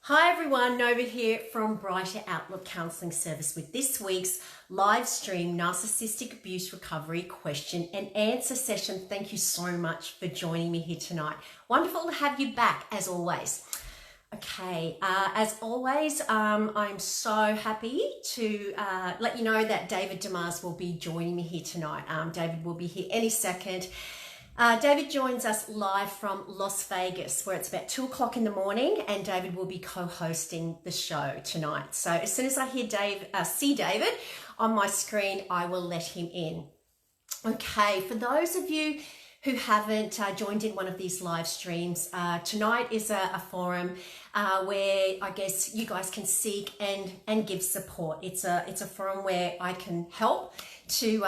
Hi everyone, Nova here from Brighter Outlook Counselling Service with this week's live stream Narcissistic Abuse Recovery question and answer session. Thank you so much for joining me here tonight. Wonderful to have you back as always. Okay, as always, I'm so happy to let you know that David Demars will be joining me here tonight. David will be here any second. David joins us live from Las Vegas, where it's about 2 o'clock in the morning, and David will be co-hosting the show tonight. So as soon as I see David on my screen, I will let him in. Okay, for those of you who haven't joined in one of these live streams, tonight is a forum where I guess you guys can seek and give support. It's a forum where I can help to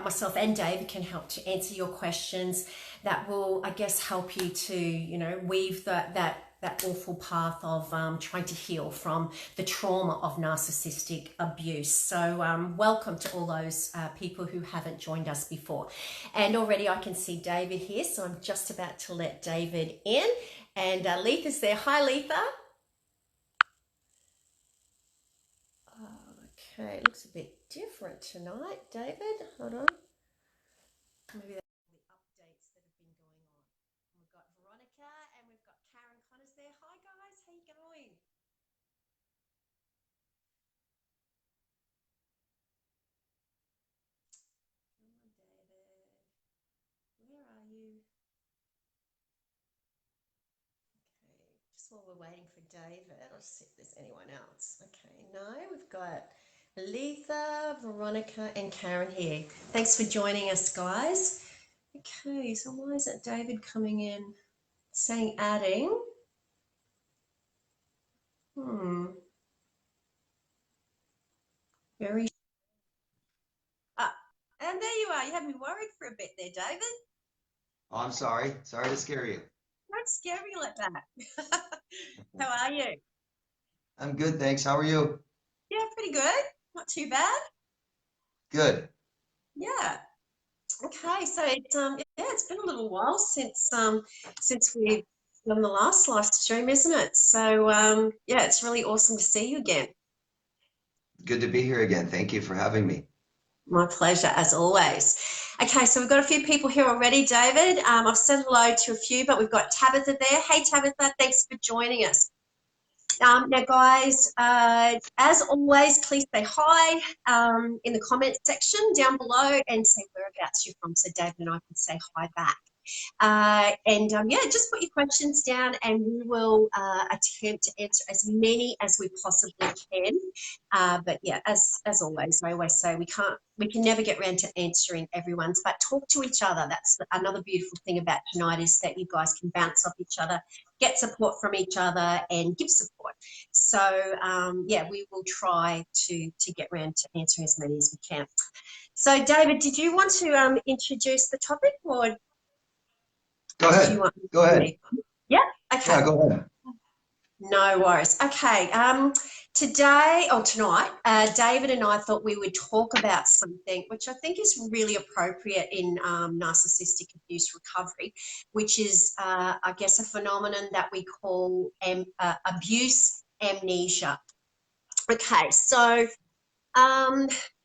myself and David can help to answer your questions that will, I guess, help you to, weave that awful path of trying to heal from the trauma of narcissistic abuse. So welcome to all those people who haven't joined us before. And already I can see David here, so I'm just about to let David in. And Letha's there. Hi, Letha. Okay, looks a bit different tonight, David. Hold on. Maybe that's all the updates that have been going on. We've got Veronica and we've got Karen Connors there. Hi guys, how you going? Come on, David. Where are you? Okay, just while we're waiting for David, I'll see if there's anyone else. Okay, no, we've got Letha, Veronica, and Karen here. Thanks for joining us, guys. Okay, so why isn't David coming in saying adding? Very. And there you are. You had me worried for a bit there, David. Oh, I'm sorry. Sorry to scare you. Don't scare me like that. How are you? I'm good, thanks. How are you? Yeah, pretty good. Not too bad. Good. Yeah. Okay, so it's been a little while since we've done the last live stream, isn't it? So yeah, it's really awesome to see you again. Good to be here again. Thank you for having me. My pleasure, as always. Okay, so we've got a few people here already, David. I've said hello to a few, but we've got Tabitha there. Hey, Tabitha, thanks for joining us. Now, guys, as always, please say hi in the comment section down below and say whereabouts you're from so David and I can say hi back. Yeah, just put your questions down and we will attempt to answer as many as we possibly can. But yeah, as always, I always say we can never get around to answering everyone's, but talk to each other. That's another beautiful thing about tonight, is that you guys can bounce off each other, get support from each other and give support. So yeah, we will try to get around to answering as many as we can. So David, did you want to introduce the topic, or Go ahead. Go ahead. Yeah. Okay. Yeah, go ahead. No worries. Okay. Tonight, David and I thought we would talk about something which I think is really appropriate in narcissistic abuse recovery, which is, I guess, a phenomenon that we call abuse amnesia. Okay. So,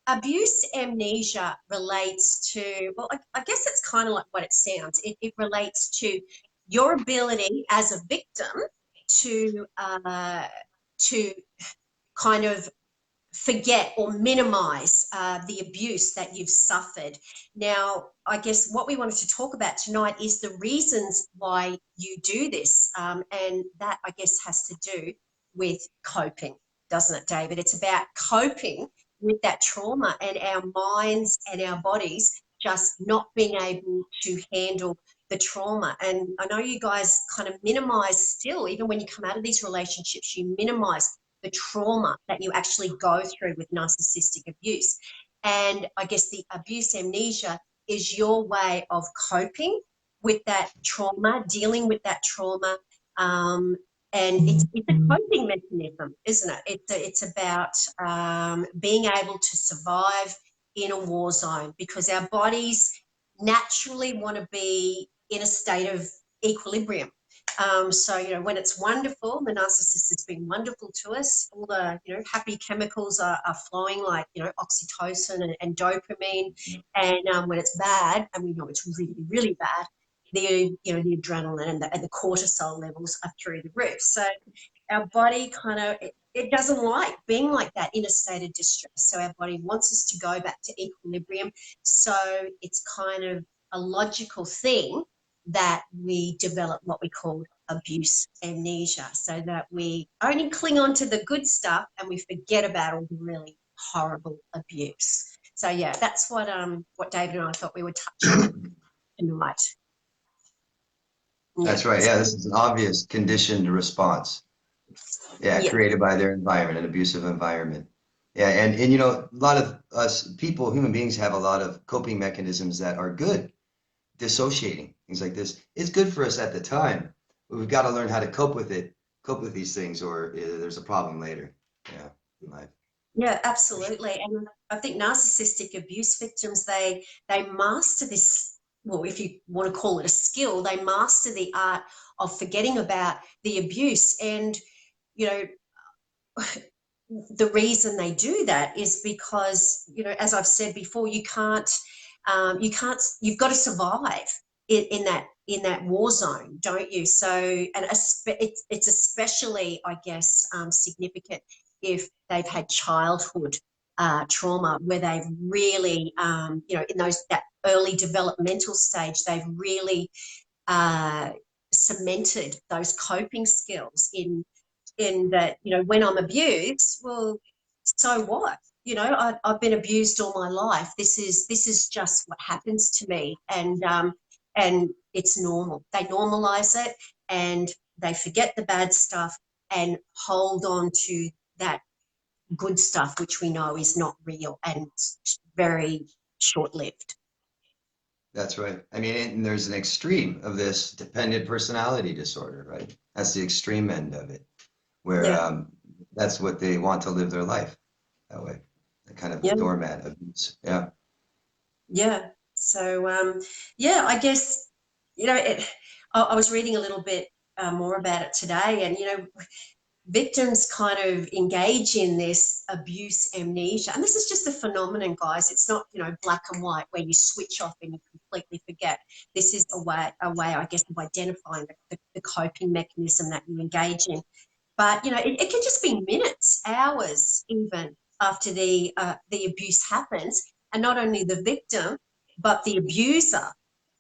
abuse amnesia relates to, well, I guess it's kind of like what it sounds. It relates to your ability as a victim to kind of forget or minimize the abuse that you've suffered. Now, I guess what we wanted to talk about tonight is the reasons why you do this, and that, I guess, has to do with coping, doesn't it, David? It's about coping with that trauma and our minds and our bodies just not being able to handle the trauma. And I know you guys kind of minimize still, even when you come out of these relationships, you minimize the trauma that you actually go through with narcissistic abuse. And I guess the abuse amnesia is your way of coping with that trauma, dealing with that trauma. And it's a coping mechanism, isn't it? It's about being able to survive in a war zone, because our bodies naturally want to be in a state of equilibrium. So, you know, when it's wonderful, the narcissist has been wonderful to us. All the, you know, happy chemicals are flowing, like, you know, oxytocin and dopamine. And when it's bad, and we know it's really, really bad, the, you know, the adrenaline and the cortisol levels are through the roof. So our body kind of, it doesn't like being like that in a state of distress. So our body wants us to go back to equilibrium. So it's kind of a logical thing that we develop what we call abuse amnesia, so that we only cling on to the good stuff and we forget about all the really horrible abuse. So yeah, that's what David and I thought we would touch on tonight. That's right. Yeah, this is an obvious conditioned response. Yeah, created by their environment, an abusive environment. Yeah, and you know, a lot of us people, human beings, have a lot of coping mechanisms that are good. Dissociating, things like this. It's good for us at the time, but we've got to learn how to cope with it, cope with these things, or there's a problem later. Yeah, in life. Yeah, absolutely. And I think narcissistic abuse victims, they master this, well, if you want to call it a skill, they master the art of forgetting about the abuse. And, you know, the reason they do that is because, you know, as I've said before, you've got to survive in that war zone, don't you? So, and it's especially, I guess, significant if they've had childhood trauma, where they've really, you know, in that early developmental stage, they've really cemented those coping skills in that, you know, when I'm abused, well, so what? You know, I've been abused all my life. This is just what happens to me, and it's normal. They normalize it, and they forget the bad stuff and hold on to that good stuff, which we know is not real and very short-lived. That's right. I mean, and there's an extreme of this dependent personality disorder, right? That's the extreme end of it, where Yeah. that's what they want to live their life that way, the kind of Yeah. doormat abuse. Yeah. Yeah. So, yeah, I guess, you know, I was reading a little bit more about it today, and, you know, victims kind of engage in this abuse amnesia. And this is just a phenomenon, guys. It's not, you know, black and white where you switch off and you completely forget. This is a way, I guess, of identifying the coping mechanism that you engage in. But, you know, it can just be minutes, hours even after the abuse happens. And not only the victim, but the abuser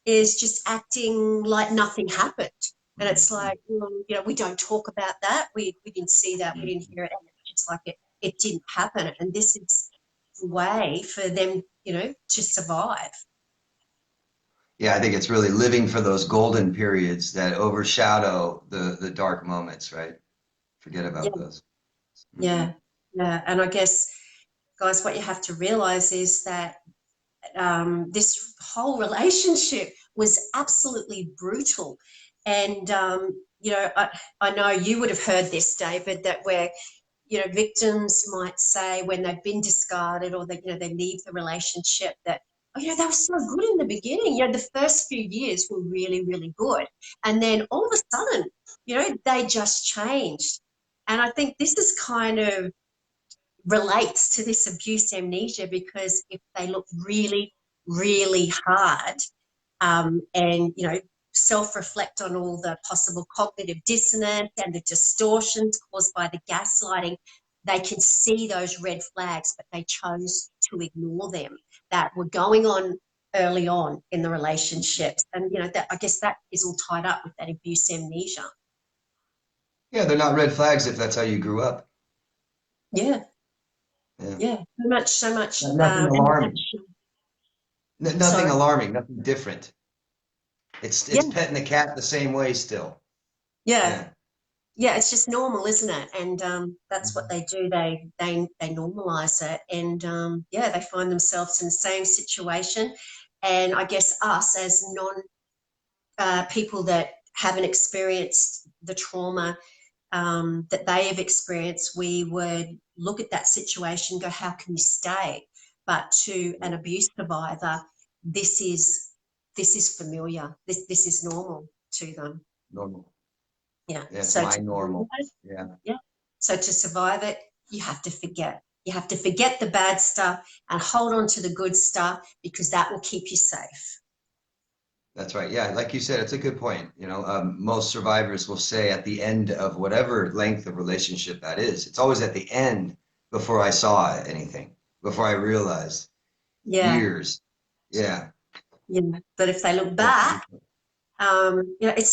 is just acting like nothing happened. And it's like, well, you know, we don't talk about that. We didn't see that. We didn't hear it. And it's just like it didn't happen. And this is a way for them, you know, to survive. Yeah, I think it's really living for those golden periods that overshadow the dark moments, right? Forget Yeah, about those. yeah, yeah. And I guess, guys, what you have to realize is that this whole relationship was absolutely brutal. And, you know, I know you would have heard this, David, that where, you know, victims might say when they've been discarded or they, you know, they leave the relationship that, oh, you know, they were so good in the beginning. You know, the first few years were really, really good. And then all of a sudden, you know, they just changed. And I think this is kind of relates to this abuse amnesia, because if they look really, really hard, and, you know, self-reflect on all the possible cognitive dissonance and the distortions caused by the gaslighting, they can see those red flags, but they chose to ignore them that were going on early on in the relationships. And, you know, that, I guess that is all tied up with that abuse amnesia. Yeah, they're not red flags if that's how you grew up. Yeah, Yeah. yeah, so much. Nothing alarming. Nothing Sorry. alarming, nothing different. It's Yeah, petting the cat the same way still. yeah. Yeah. Yeah, it's just normal, isn't it? And that's what they do. They normalize it, and yeah, they find themselves in the same situation. And I guess us as non people that haven't experienced the trauma that they have experienced, we would look at that situation, and go, "How can you stay?" But to an abuse survivor, this is familiar. This is normal to them. Normal. Yeah. That's So my normal. Yeah. yeah. So to survive it, you have to forget. You have to forget the bad stuff and hold on to the good stuff, because that will keep you safe. That's right. Yeah, like you said, it's a good point. Most survivors will say at the end of whatever length of relationship that is, it's always at the end before I saw anything, before I realized Yeah. years. Yeah. Yeah. But if they look That's a back, good point.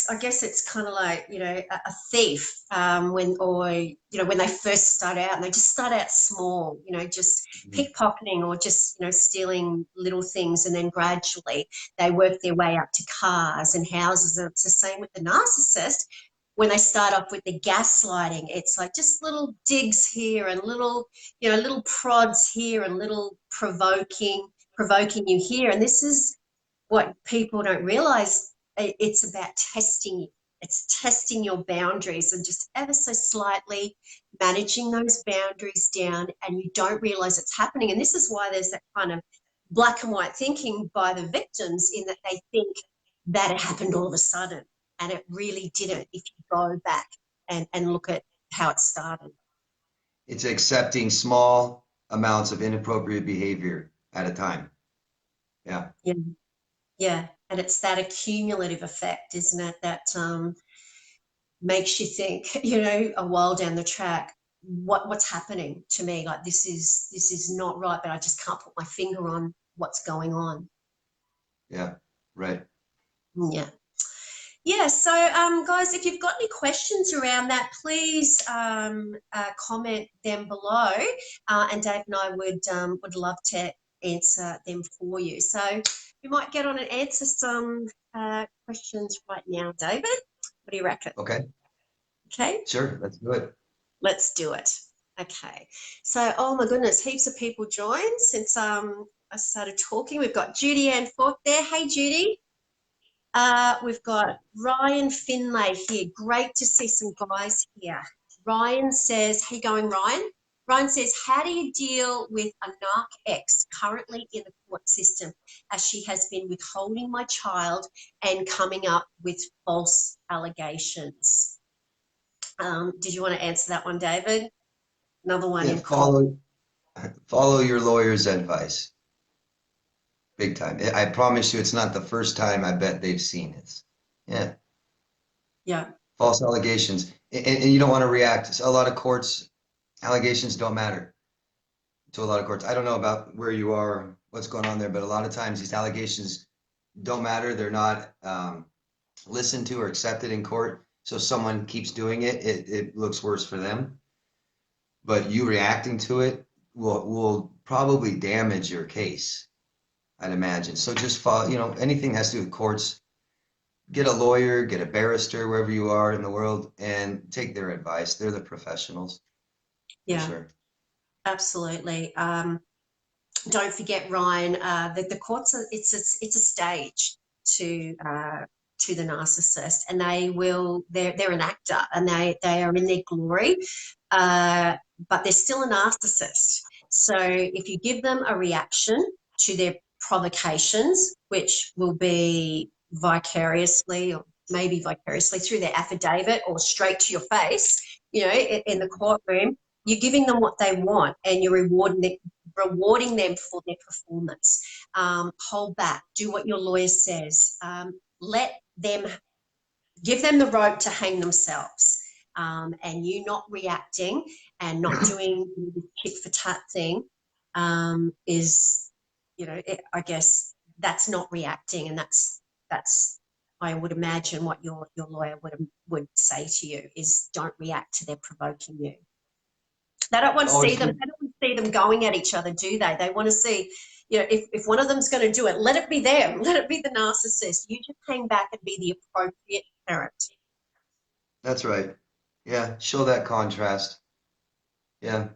I guess it's kind of like, a thief, when they first start out, and they just start out small, just Mhm. pickpocketing, or just, stealing little things. And then gradually they work their way up to cars and houses. And it's the same with the narcissist. When they start off with the gaslighting, it's like just little digs here and little prods here, and little provoking you here. And this is what people don't realize. It's about testing you. It's testing your boundaries, and just ever so slightly managing those boundaries down, and you don't realize it's happening. And this is why there's that kind of black and white thinking by the victims, in that they think that it happened all of a sudden, and it really didn't, if you go back and look at how it started. It's accepting small amounts of inappropriate behavior at a time. Yeah. Yeah. Yeah. And it's that accumulative effect, isn't it, that makes you think, a while down the track, what's happening to me? Like, this is not right, but I just can't put my finger on what's going on. Yeah. Right. Yeah. Yeah. So, guys, if you've got any questions around that, please comment them below, and Dave and I would love to answer them for you. So we might get on and answer some questions right now, David. What do you reckon? Okay. Okay. Sure. Let's do it. Let's do it. Okay. So, oh my goodness, heaps of people joined since I started talking. We've got Judy Ann Fork there. Hey, Judy. We've got Ryan Finlay here. Great to see some guys here. Ryan says, "Hey, going, Ryan?" Ryan says, "How do you deal with a narc ex currently in the court system, as she has been withholding my child and coming up with false allegations?" Did you want to answer that one, David? Another one Yeah. in court. Follow your lawyer's advice. Big time. I promise you, it's not the first time I bet they've seen it. Yeah. Yeah. False allegations. And you don't want to react. A lot of courts, allegations don't matter to a lot of courts. I don't know about where you are, what's going on there, but a lot of times these allegations don't matter. They're not listened to or accepted in court. So someone keeps doing it, it looks worse for them. But you reacting to it will probably damage your case, I'd imagine. So just follow, anything has to do with courts, get a lawyer, get a barrister, wherever you are in the world, and take their advice. They're the professionals, for Yeah, sure. absolutely. Don't forget, Ryan, that the courts it's a stage to the narcissist, and they're an actor, and they are in their glory, but they're still a narcissist. So if you give them a reaction to their provocations, which will be vicariously, or maybe vicariously through their affidavit, or straight to your face, in the courtroom, you're giving them what they want, and you're rewarding them for their performance. Hold back. Do what your lawyer says. Give them the rope to hang themselves. And you not reacting and not doing the tit for tat thing is, I guess that's not reacting, and that's I would imagine what your lawyer would say to you is, don't react to their provoking you. They don't want to see Always them. keep, They don't want to see them going at each other, do they? They want to see, if one of them's going to do it, let it be them. Let it be the narcissist. You just hang back and be the appropriate parent. that's right. Yeah, show that contrast. Yeah.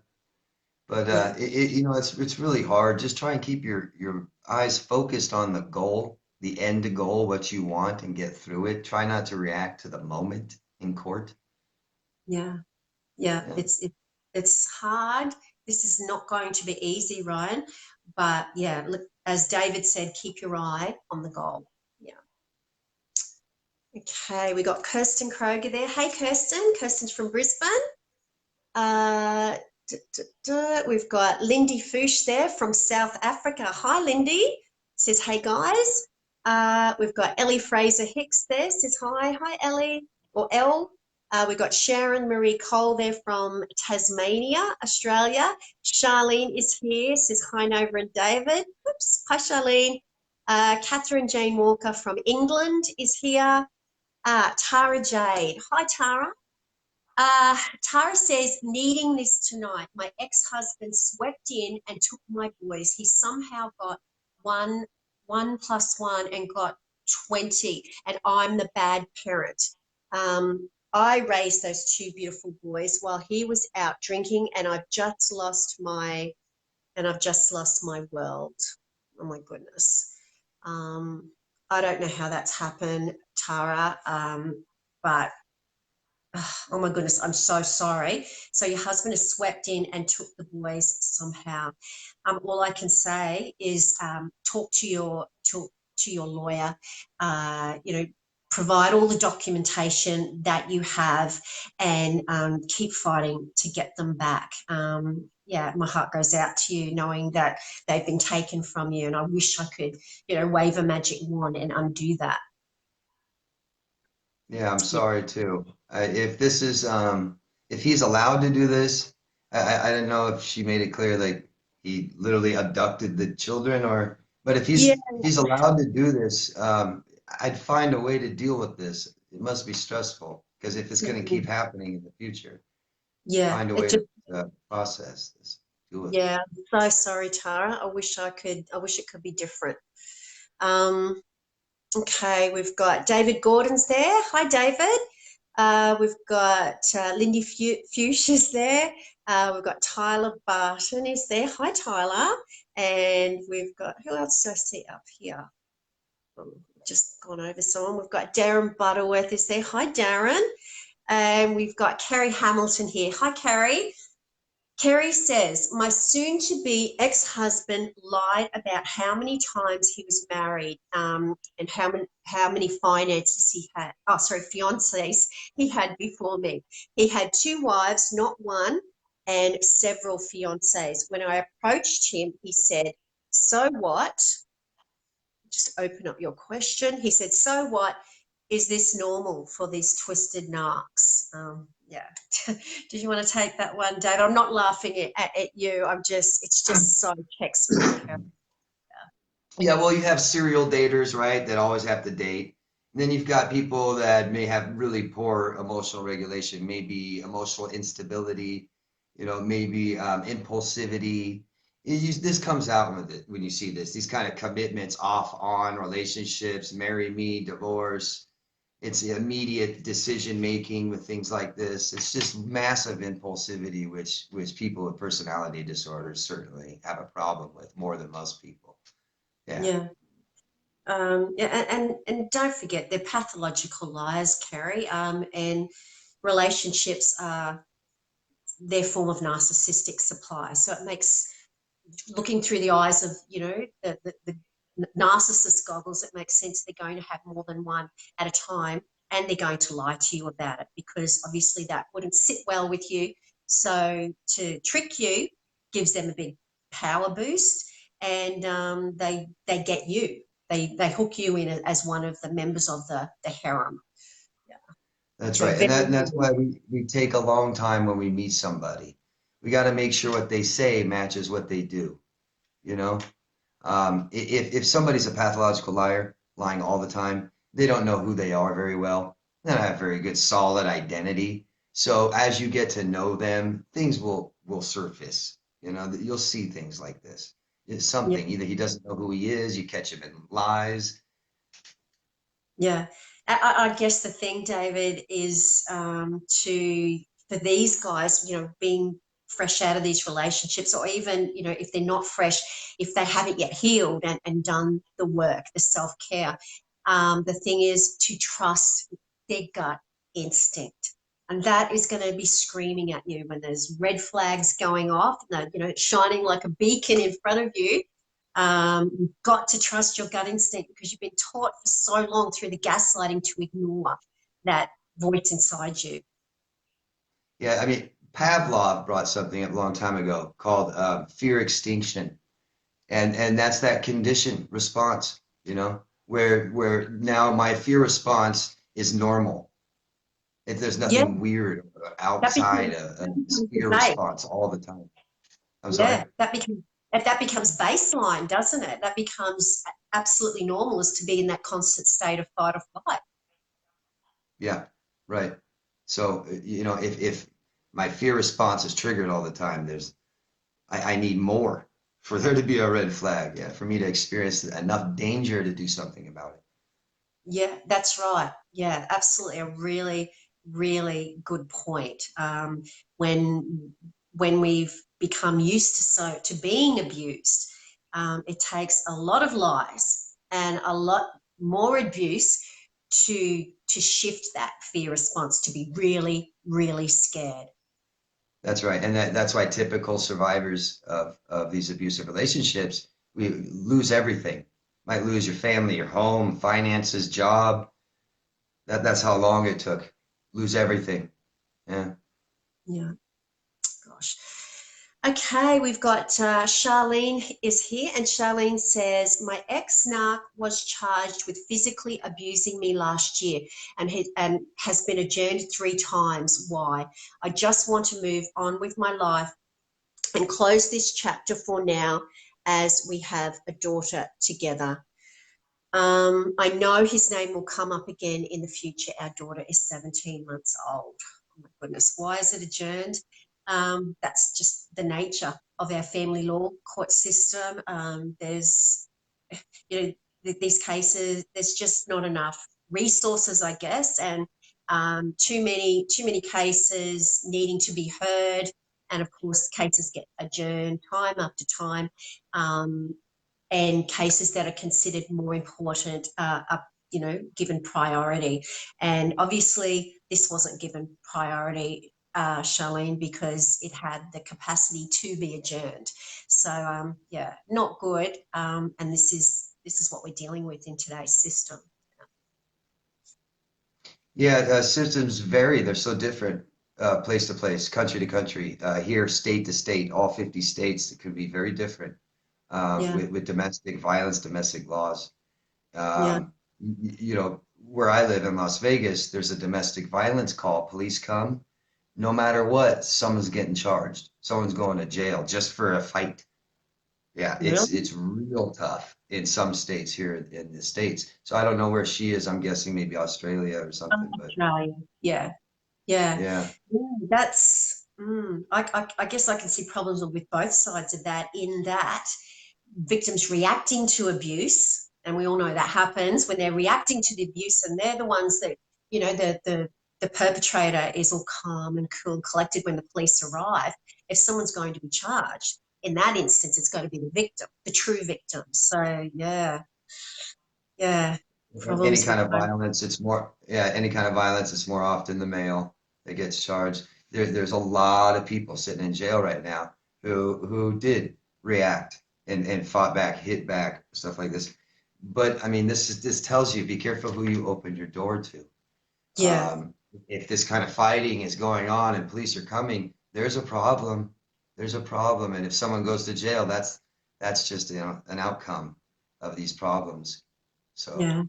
But Yeah, it's really hard. Just try and keep your eyes focused on the goal, the end goal, what you want, and get through it. Try not to react to the moment in court. yeah, yeah. Yeah. It's hard. This is not going to be easy, Ryan. But yeah, look, as David said, keep your eye on the goal. Yeah. Okay, we got Kirsten Kroger there. Hey, Kirsten. Kirsten's from Brisbane. Uh, We've got Lindy Foosh there from South Africa. Hi, Lindy. Says, hey, guys. We've got Ellie Fraser Hicks there. Says, hi. Hi, Ellie. Or Elle. We've got Sharon Marie Cole there from Tasmania, Australia. Charlene is here. Says, hi, Nova and David. Oops. Hi, Charlene. Catherine Jane Walker from England is here. Tara Jade. Hi, Tara. Tara says, needing this tonight. My ex-husband swept in and took my boys. He somehow got one plus one and got 20, and I'm the bad parent. I raised those two beautiful boys while he was out drinking, and I've just lost my world. Oh my goodness. I don't know how that's happened, Tara, but oh my goodness, I'm so sorry. So your husband has swept in and took the boys somehow. All I can say is talk to your lawyer. Provide all the documentation that you have, and keep fighting to get them back. Yeah, my heart goes out to you knowing that they've been taken from you, and I wish I could, wave a magic wand and undo that. Yeah, I'm sorry too. If this is, if he's allowed to do this, I don't know if she made it clear like he literally abducted the children, or, but if Yeah, he's allowed to do this, I'd find a way to deal with this. It must be stressful because if it's going to keep happening in the future, yeah. find a It way just, to process this, deal with it. yeah. I'm so sorry, Tara. I wish it could be different. Um, okay, we've got David Gordon's there. Hi, David. We've got Lindy Fuchsia's there. We've got Tyler Barton is there. Hi, Tyler. And we've got, who else do I see up here? Just gone over someone. We've got Darren Butterworth is there. Hi, Darren. And we've got Kerry Hamilton here. Hi, Kerry. Kerry says, my soon-to-be ex-husband lied about how many times he was married, and how many finances he had. Oh, sorry, fiancés he had before me. He had 2 wives, not one, and several fiancés. When I approached him, he said, so what? Just open up your question. He said, so what? Is this normal for these twisted narcs? Yeah. Did you want to take that one, Dave? I'm not laughing at you. It's just so textbook. Yeah, well, you have serial daters, right, that always have to date. And then you've got people that may have really poor emotional regulation, maybe emotional instability, maybe impulsivity. This comes out with it when you see this. These kind of commitments off on relationships, marry me, divorce. It's immediate decision making with things like this. It's just massive impulsivity, which people with personality disorders certainly have a problem with more than most people. Yeah. Yeah. And don't forget, they're pathological liars, Kerry. And relationships are their form of narcissistic supply. So it makes, looking through the eyes of, the narcissist goggles, it makes sense they're going to have more than one at a time, and they're going to lie to you about it, because obviously that wouldn't sit well with you. So to trick you gives them a big power boost, and they get you. They hook you in as one of the members of the harem. Yeah. That's So right. very, And that's why we take a long time when we meet somebody. We got to make sure what they say matches what they do. You know, if somebody's a pathological liar, lying all the time, they don't know who they are very well. They don't have very good solid identity. So as you get to know them, things will surface. You'll see things like this. It's yeah. something. Either he doesn't know who he is, you catch him in lies. Yeah, I guess the thing, David, is for these guys, being fresh out of these relationships, or even, if they're not fresh, if they haven't yet healed and done the work, the self-care, the thing is to trust their gut instinct. And that is going to be screaming at you when there's red flags going off, shining like a beacon in front of you. You've got to trust your gut instinct because you've been taught for so long through the gaslighting to ignore that voice inside you. Yeah, I mean, Pavlov brought something up a long time ago called fear extinction. And that's that conditioned response, you know, where now my fear response is normal. If there's Yeah, nothing weird that outside becomes, a that becomes the fear base. response all the time. I'm sorry. Yeah, that becomes baseline, doesn't it? That becomes absolutely normal, is to be in that constant state of fight or flight. Yeah, right. So, you know, if my fear response is triggered all the time, I need more for there to be a red flag. Yeah, for me to experience enough danger to do something about it. Yeah, that's right. Yeah, absolutely. A really, really good point. When we've become used to being abused, it takes a lot of lies and a lot more abuse to shift that fear response to be really, really scared. That's right. And that's why typical survivors of these abusive relationships, we lose everything. Might lose your family, your home, finances, job. That's how long it took. Lose everything. Yeah. Yeah, gosh. Okay, we've got Charlene is here, and Charlene says, my ex-narc was charged with physically abusing me last year and has been adjourned 3 times. Why? I just want to move on with my life and close this chapter for now, as we have a daughter together. I know his name will come up again in the future. Our daughter is 17 months old. Oh my goodness, why is it adjourned? That's just the nature of our family law court system. There's, you know, these cases, there's just not enough resources, I guess, and too many cases needing to be heard. And of course, cases get adjourned time after time. Um, and cases that are considered more important are, given priority. And obviously, this wasn't given priority, Charlene, because it had the capacity to be adjourned. So yeah, not good. And this is what we're dealing with in today's system. Yeah, systems vary. They're so different, place to place, country to country. Here, state to state, all 50 states, it could be very different Yeah, with domestic violence, domestic laws. yeah, You know, where I live in Las Vegas, there's a domestic violence call. Police come, no matter what, someone's getting charged. Someone's going to jail just for a fight. Yeah, really. it's real tough in some states here in the States. So I don't know where she is. I'm guessing maybe Australia or something, but Australia. Yeah, yeah. yeah. That's. I guess I can see problems with both sides of that. In that, victims reacting to abuse, and we all know that happens when they're reacting to the abuse, and they're the ones that, the perpetrator is all calm and cool and collected when the police arrive. If someone's going to be charged, in that instance, it's got to be the victim, the true victim. So yeah, yeah, Any problems with kind of both. violence, it's more, yeah, any kind of violence, it's more often the male that gets charged. There's a lot of people sitting in jail right now who did react and fought back, hit back, stuff like this. But I mean, this tells you be careful who you open your door to. Yeah, If this kind of fighting is going on and police are coming, there's a problem. There's a problem, and if someone goes to jail, that's just, you know, an outcome of these problems. So. yeah,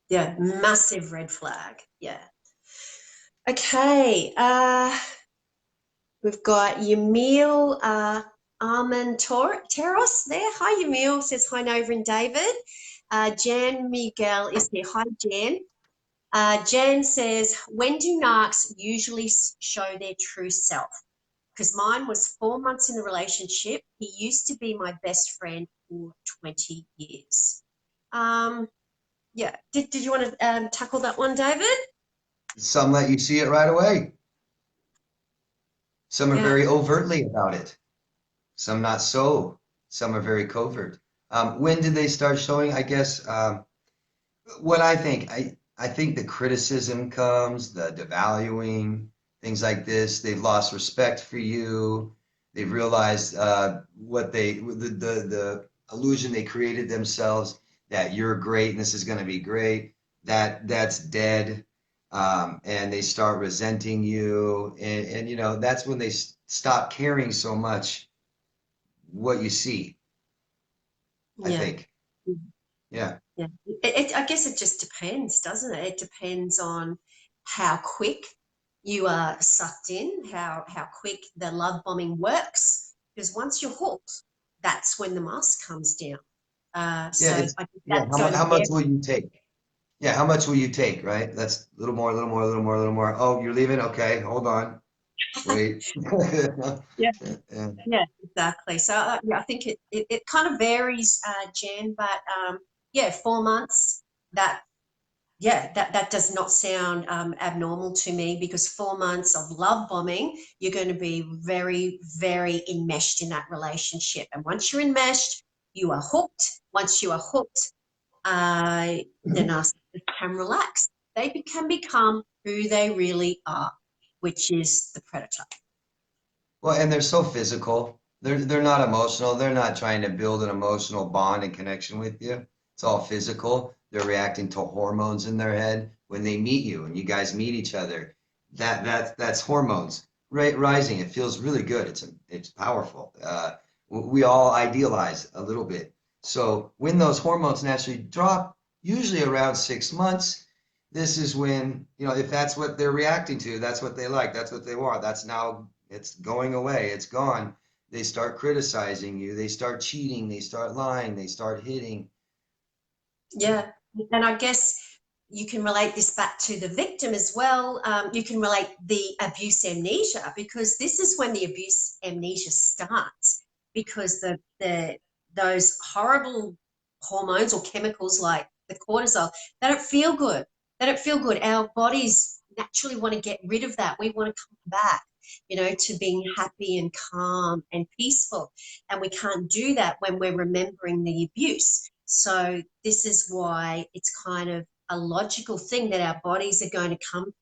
yeah. Massive red flag. Yeah. Okay. We've got Yamil Teros there. Hi, Yamil. Says hi, Nova and David. Jan Miguel is here. Hi, Jan. Jan says, when do narcs usually show their true self? Because mine was 4 months in the relationship. He used to be my best friend for 20 years. Yeah. Did you want to tackle that one, David? Some let you see it right away. Some are Yeah. very overtly about it. Some not so. Some are very covert. When did they start showing? I guess what I think the criticism comes, the devaluing, things like this. They've lost respect for you. They've realized what they illusion they created themselves that you're great and this is going to be great, that's dead. And they start resenting you. And you know, that's when they stop caring so much what you see, I Yeah. think. Yeah. Yeah. I guess it just depends, doesn't it? It depends on how quick you are sucked in, how quick the love bombing works. Because once you're hooked, that's when the mask comes down. Yeah. So I think Yeah. that goes How much there. will you take? Yeah. How much will you take? Right. That's a little more, a little more, a little more, a little more. Oh, you're leaving? Okay. Hold on. Wait. Yeah. Yeah. Yeah, exactly. So yeah, I think it kind of varies, Jen, but yeah, 4 months. That that does not sound abnormal to me, because 4 months of love bombing, you're going to be very, very enmeshed in that relationship. And once you're enmeshed, you are hooked. Once you are hooked, the narcissist can relax. They can become who they really are, which is the predator. Well, and they're so physical. They're not emotional. They're not trying to build an emotional bond and connection with you. It's all physical. They're reacting to hormones in their head when they meet you and you guys meet each other. That's hormones rising. It feels really good. It's powerful. We all idealize a little bit. So when those hormones naturally drop, usually around 6 months, this is when, you know, if that's what they're reacting to, that's what they like, that's what they want, that's now, it's going away, it's gone. They start criticizing you, they start cheating, they start lying, they start hitting. Yeah. And I guess you can relate this back to the victim as well. You can relate the abuse amnesia, because this is when the abuse amnesia starts, because the those horrible hormones or chemicals like the cortisol, they don't feel good. They don't feel good. Our bodies naturally want to get rid of that. We want to come back, to being happy and calm and peaceful. And we can't do that when we're remembering the abuse. So this is why it's kind of a logical thing that our bodies are going to come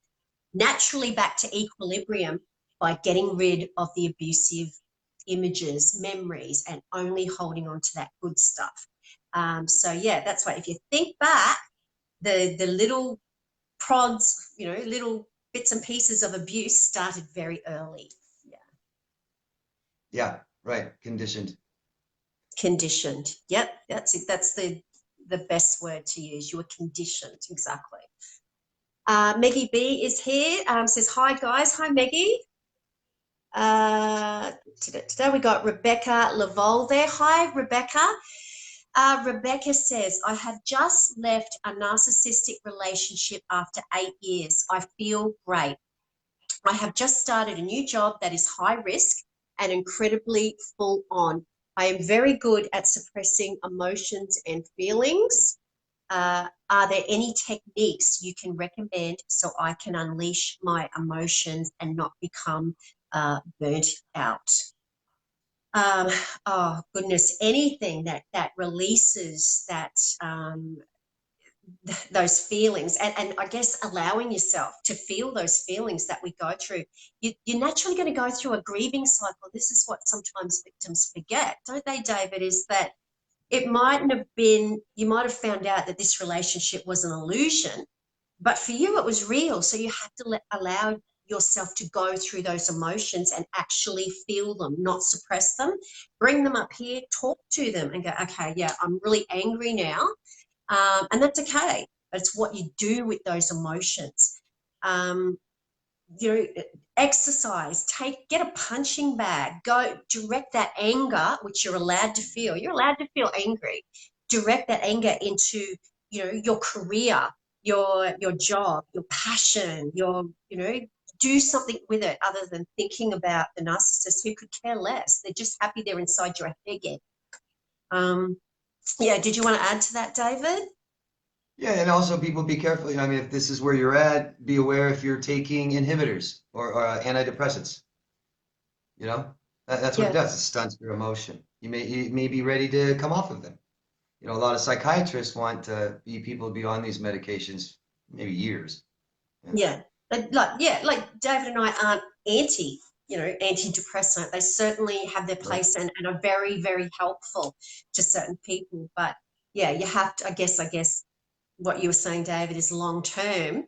naturally back to equilibrium by getting rid of the abusive images, memories, and only holding on to that good stuff. So yeah, that's why if you think back, the little prods, little bits and pieces of abuse started very early. Yeah. Yeah, right, conditioned. Conditioned. Yep, that's it. That's the best word to use. You were conditioned, exactly. Meggie B is here. Says hi guys. Hi Meggie. Today we got Rebecca Laval there. Hi Rebecca. Rebecca says, I have just left a narcissistic relationship after 8 years. I feel great. I have just started a new job that is high risk and incredibly full on. I am very good at suppressing emotions and feelings. Are there any techniques you can recommend so I can unleash my emotions and not become burnt out? Um, oh goodness, anything that releases those feelings, and I guess allowing yourself to feel those feelings that we go through. You're naturally going to go through a grieving cycle. This is what sometimes victims forget, don't they, David, is that it mightn't have been, you might have found out that this relationship was an illusion, but for you it was real. So you have to allow yourself to go through those emotions and actually feel them, not suppress them. Bring them up here, talk to them and go, okay, yeah, I'm really angry now. And that's okay. But it's what you do with those emotions. Um, you know, exercise, get a punching bag, go direct that anger, which you're allowed to feel. You're allowed to feel angry. Direct that anger into, your career, your job, your passion, do something with it other than thinking about the narcissist who could care less. They're just happy they're inside your head again. Yeah, did you want to add to that, David? Yeah, and also people be careful. You know, I mean, if this is where you're at, be aware if you're taking inhibitors or antidepressants. You know, that's what it Yeah. does. It stunts your emotion. You may be ready to come off of them. You know, a lot of psychiatrists want people to be on these medications maybe years. Yeah. Like David and I aren't anti you know, antidepressant. They certainly have their place and are very, very helpful to certain people. But yeah, you have to, I guess what you were saying, David, is long term.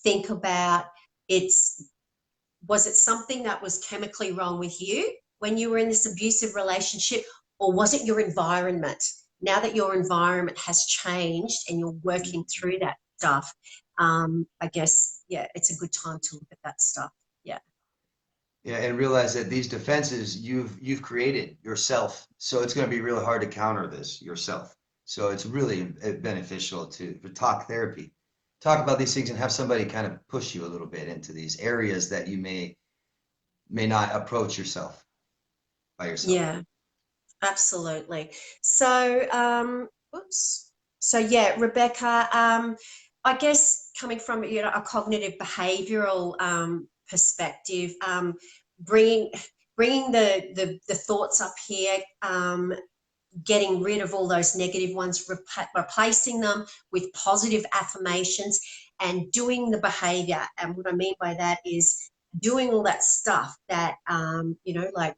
Think about was it something that was chemically wrong with you when you were in this abusive relationship, or was it your environment? Now that your environment has changed and you're working through that stuff, I guess, yeah, it's a good time to look at that stuff. Yeah. Yeah, and realize that these defenses you've created yourself. So it's going to be really hard to counter this yourself. So it's really beneficial to talk therapy, talk about these things, and have somebody kind of push you a little bit into these areas that you may not approach yourself by yourself. Yeah, absolutely. So, oops. So yeah, Rebecca, I guess coming from, you know, a cognitive behavioral perspective, bringing bringing the thoughts up here, getting rid of all those negative ones, replacing them with positive affirmations, and doing the behavior. And what I mean by that is doing all that stuff that, you know, like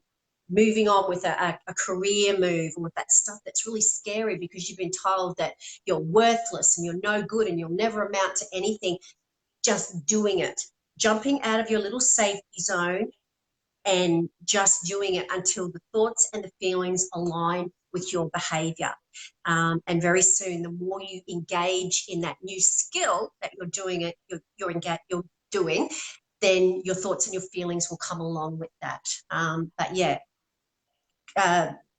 moving on with a career move, or with that stuff that's really scary because you've been told that you're worthless and you're no good and you'll never amount to anything. Just doing it, jumping out of your little safety zone and just doing it until the thoughts and the feelings align with your behavior. And very soon, the more you engage in that new skill that you're doing it, you're doing, then your thoughts and your feelings will come along with that. But yeah,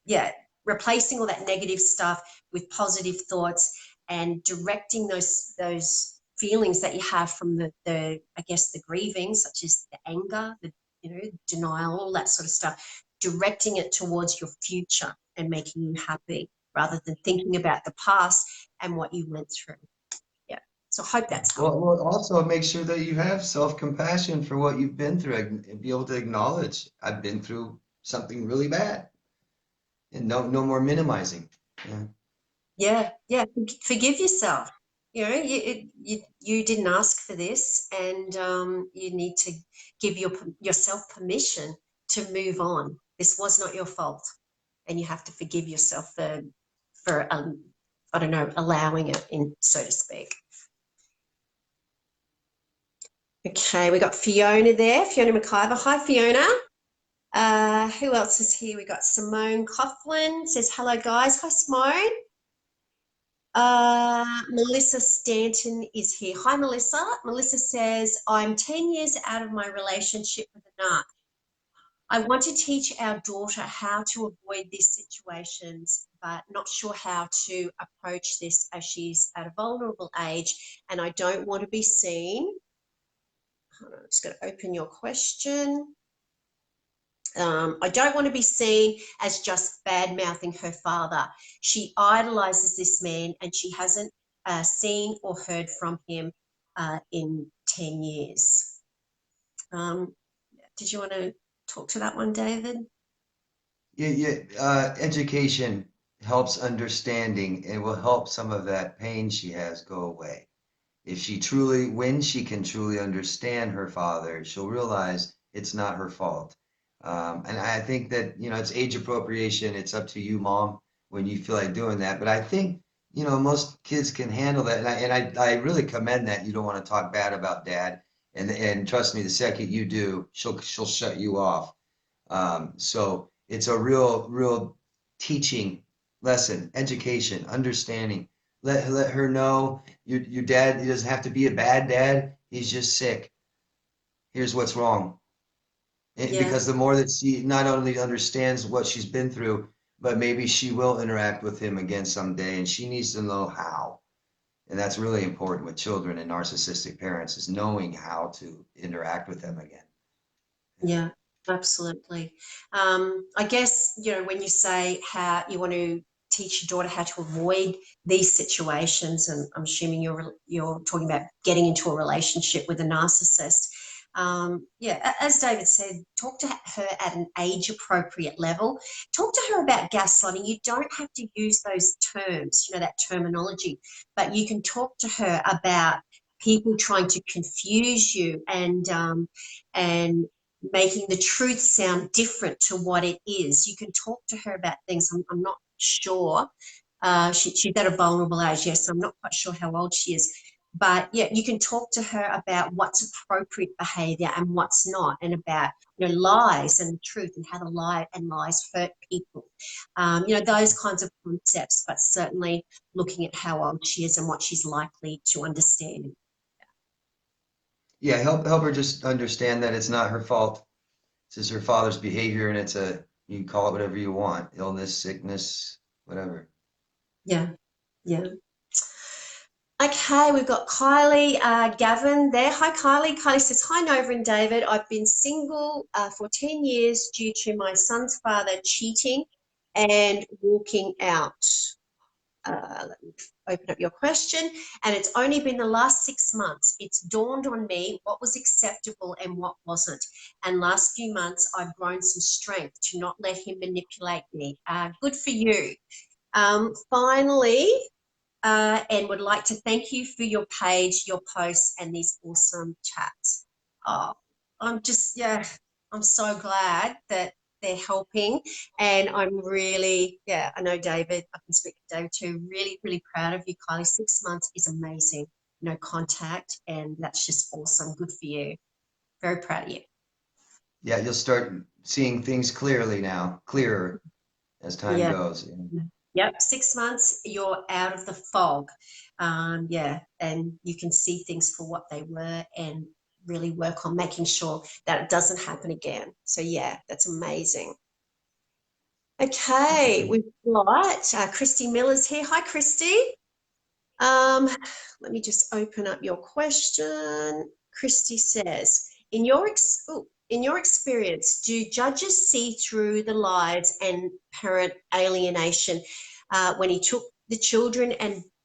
yeah, replacing all that negative stuff with positive thoughts and directing those feelings that you have from the I guess the grieving, such as the anger, the, you know, denial, all that sort of stuff, directing it towards your future and making you happy rather than thinking about the past and what you went through. Yeah. So I hope that's helpful. Well, also make sure that you have self-compassion for what you've been through and be able to acknowledge, I've been through something really bad, and no more minimizing. Yeah. Yeah. Forgive yourself. You know, you didn't ask for this, and you need to give yourself permission to move on. This was not your fault, and you have to forgive yourself for I don't know, allowing it in, so to speak. Okay, we got Fiona there, Fiona McIver. Hi, Fiona. Who else is here? We got Simone Coughlin says, hello, guys. Hi, Simone. Melissa Stanton is here. Hi, Melissa. Melissa says, I'm 10 years out of my relationship with a narc. I want to teach our daughter how to avoid these situations, but not sure how to approach this as she's at a vulnerable age, and I don't want to be seen. Hold on, I'm just going to open your question. I don't want to be seen as just bad-mouthing her father. She idolizes this man and she hasn't seen or heard from him in 10 years. Did you want to talk to that one, David? Yeah. Education helps understanding, and will help some of that pain she has go away. When she can truly understand her father, she'll realize it's not her fault. And I think that, you know, it's age appropriation. It's up to you, mom, when you feel like doing that. But I think, you know, most kids can handle that. And I really commend that you don't want to talk bad about dad. And trust me, the second you do, she'll shut you off. So it's a real teaching lesson, education, understanding. Let her know your dad, he doesn't have to be a bad dad. He's just sick. Here's what's wrong. Because the more that she not only understands what she's been through, but maybe she will interact with him again someday, and she needs to know how. And that's really important with children and narcissistic parents, is knowing how to interact with them again. Yeah, absolutely. I guess, you know, when you say how you want to teach your daughter how to avoid these situations, and I'm assuming you're talking about getting into a relationship with a narcissist. Yeah, as David said, talk to her at an age-appropriate level. Talk to her about gaslighting. You don't have to use those terms, you know, that terminology, but you can talk to her about people trying to confuse you and making the truth sound different to what it is. You can talk to her about things. I'm not sure. She's at a vulnerable age, yes. I'm not quite sure how old she is. But yeah, you can talk to her about what's appropriate behavior and what's not, and about, you know, lies and the truth, and how the lie and lies hurt people. You know, those kinds of concepts, but certainly looking at how old she is and what she's likely to understand. Yeah, help her just understand that it's not her fault. This is her father's behavior, and you can call it whatever you want, illness, sickness, whatever. Yeah, yeah. Okay, we've got Kylie Gavin there. Hi, Kylie. Kylie says, hi, Nova and David. I've been single for 10 years due to my son's father cheating and walking out. Let me open up your question. And it's only been the last 6 months. It's dawned on me what was acceptable and what wasn't. And last few months, I've grown some strength to not let him manipulate me. Good for you. Finally, and would like to thank you for your page, your posts, and these awesome chats. Oh, I'm just, yeah, I'm so glad that they're helping. And I'm really, yeah, I know David, I can speak to David too, really, really proud of you, Kylie. 6 months is amazing. No contact, and that's just awesome. Good for you. Very proud of you. Yeah, you'll start seeing things clearly now, clearer as time Yeah. goes. Yep, 6 months, you're out of the fog. Yeah, and you can see things for what they were and really work on making sure that it doesn't happen again. So, yeah, that's amazing. Okay, we've got Christy Miller's here. Hi, Christy. Let me just open up your question. Christy says, in your experience, do judges see through the lies and parent alienation when he took the children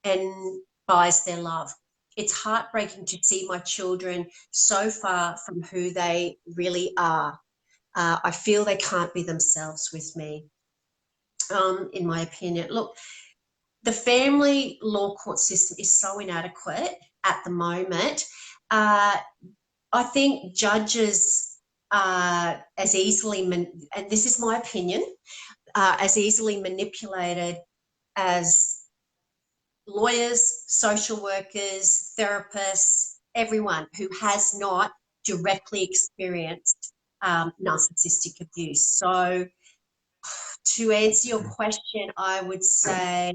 and buys their love? It's heartbreaking to see my children so far from who they really are. I feel they can't be themselves with me, in my opinion. Look, the family law court system is so inadequate at the moment. I think judges are as easily, and this is my opinion, as easily manipulated as lawyers, social workers, therapists, everyone who has not directly experienced narcissistic abuse. So to answer your question, I would say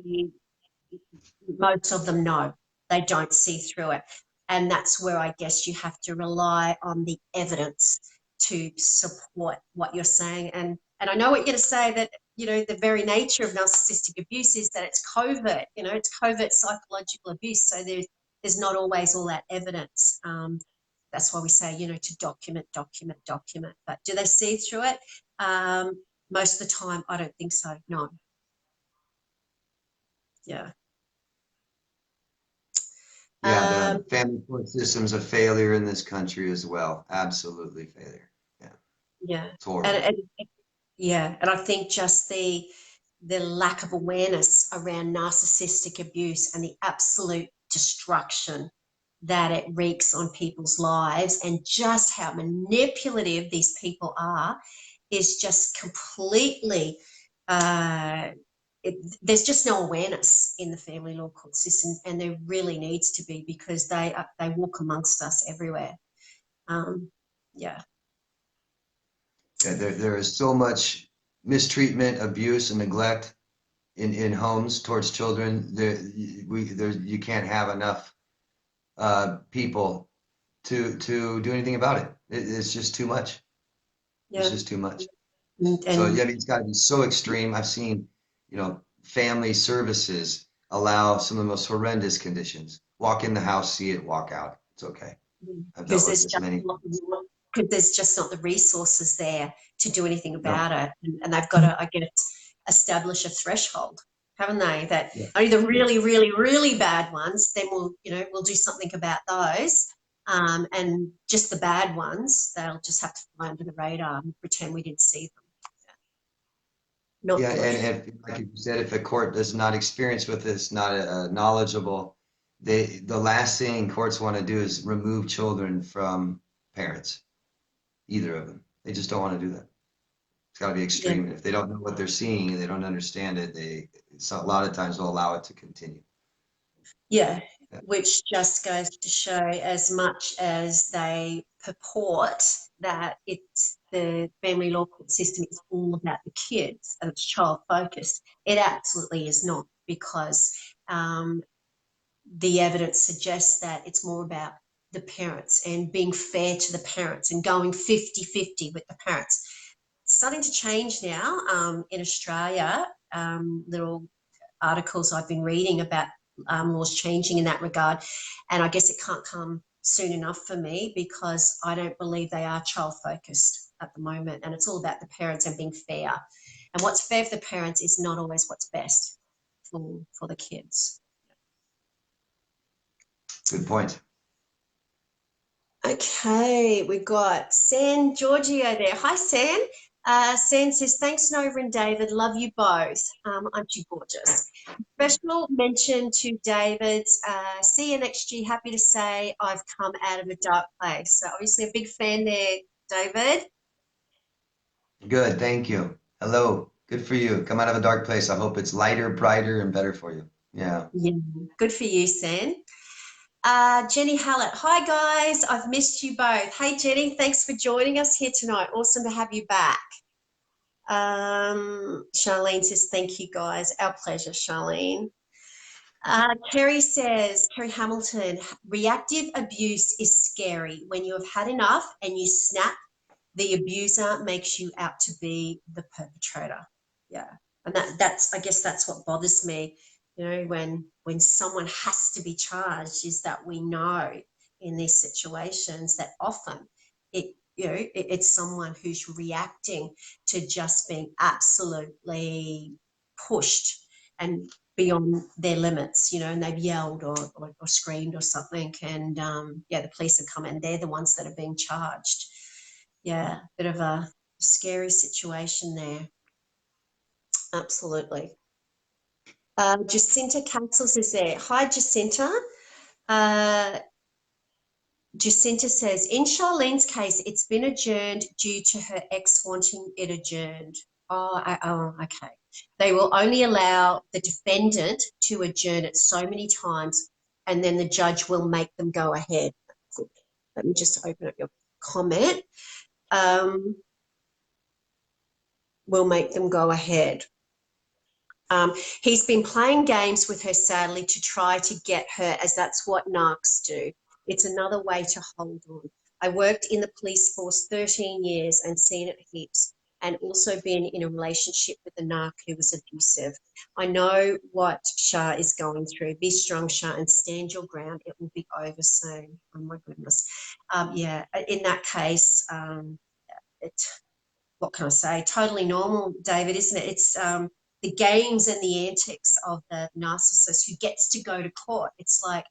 most of them know they don't see through it. And that's where I guess you have to rely on the evidence to support what you're saying. And I know what you're going to say, that, you know, the very nature of narcissistic abuse is that it's covert, you know, it's covert psychological abuse. So there's not always all that evidence. That's why we say, you know, to document. But do they see through it? Most of the time, I don't think so. No. Yeah. Yeah, the family court system's a failure in this country as well. Absolutely failure. Yeah. Yeah. It's horrible. Yeah, and I think just the lack of awareness around narcissistic abuse and the absolute destruction that it wreaks on people's lives, and just how manipulative these people are, is just completely there's just no awareness in the family law court system, and there really needs to be, because they walk amongst us everywhere. Yeah. Yeah, there is so much mistreatment, abuse, and neglect in homes towards children. You can't have enough people to do anything about it. It's just too much. Yeah. It's just too much. And So yeah, I mean, it's got to be so extreme. I've seen, you know, family services allow some of the most horrendous conditions. Walk in the house, see it, walk out. It's okay. I've dealt because with this many. there's just not the resources there to do anything No. about it, and they've got to, I guess, establish a threshold, haven't they? That Yeah. only the really, really, really bad ones, then we'll do something about those, and just the bad ones, they'll just have to fly under the radar and pretend we didn't see them. Not Yeah, good. and if, like you said, if a court does not experience with this, not knowledgeable, the last thing courts want to do is remove children from parents, either of them. They just don't want to do that. It's got to be Yeah. extreme. And if they don't know what they're seeing and they don't understand it, a lot of times will allow it to continue. Yeah, Yeah. which just goes to show, as much as they purport that it's the family law court system is all about the kids and it's child focused, it absolutely is not, because the evidence suggests that it's more about the parents and being fair to the parents and going 50-50 with the parents. It's starting to change now in Australia. Little articles I've been reading about laws changing in that regard. And I guess it can't come soon enough for me, because I don't believe they are child focused at the moment. And it's all about the parents and being fair. And what's fair for the parents is not always what's best for the kids. Good point. Okay, we've got San Giorgio there. Hi, San. San says, thanks, Nova and David. Love you both. Aren't you gorgeous? Special mention to David's. See you next year. Happy to say I've come out of a dark place. So obviously a big fan there, David. Good. Thank you. Hello. Good for you. Come out of a dark place. I hope it's lighter, brighter, and better for you. Yeah. Yeah, good for you, San. Jenny Hallett. Hi, guys. I've missed you both. Hey, Jenny. Thanks for joining us here tonight. Awesome to have you back. Charlene says, thank you, guys. Our pleasure, Charlene. Kerry says, Kerry Hamilton, reactive abuse is scary. When you have had enough and you snap, the abuser makes you out to be the perpetrator. Yeah. And that's, I guess that's what bothers me, you know, when someone has to be charged, is that we know in these situations that often it's someone who's reacting to just being absolutely pushed and beyond their limits, and they've yelled or screamed or something, and the police have come and they're the ones that are being charged. Yeah, bit of a scary situation there. Absolutely. Jacinta Castles is there. Hi, Jacinta. Jacinta says, in Charlene's case, it's been adjourned due to her ex wanting it adjourned. Okay. They will only allow the defendant to adjourn it so many times, and then the judge will make them go ahead. Good. Let me just open up your comment. Will make them go ahead. He's been playing games with her, sadly, to try to get her, as that's what narcs do. It's another way to hold on. I worked in the police force 13 years and seen it heaps, and also been in a relationship with a narc who was abusive. I know what Shah is going through. Be strong, Shah, and stand your ground. It will be over soon. Oh, my goodness. In that case, what can I say? Totally normal, David, isn't it? It's the games and the antics of the narcissist who gets to go to court. It's like,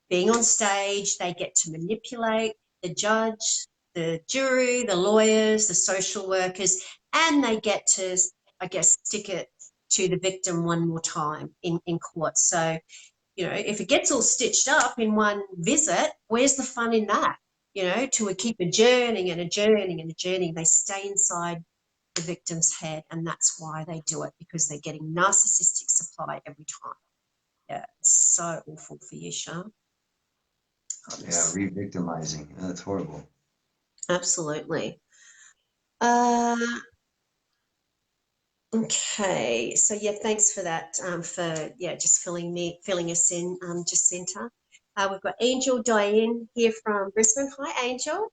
being on stage, they get to manipulate the judge, the jury, the lawyers, the social workers, and they get to, I guess, stick it to the victim one more time in court. So, if it gets all stitched up in one visit, where's the fun in that? To keep adjourning and adjourning and adjourning. They stay inside the victim's head, and that's why they do it, because they're getting narcissistic supply every time. Yeah, it's so awful for you, Sean. Yeah, re-victimizing. That's horrible. Absolutely. Okay, so thanks for that, just filling us in, Jacinta. We've got Angel Diane here from Brisbane. Hi, Angel.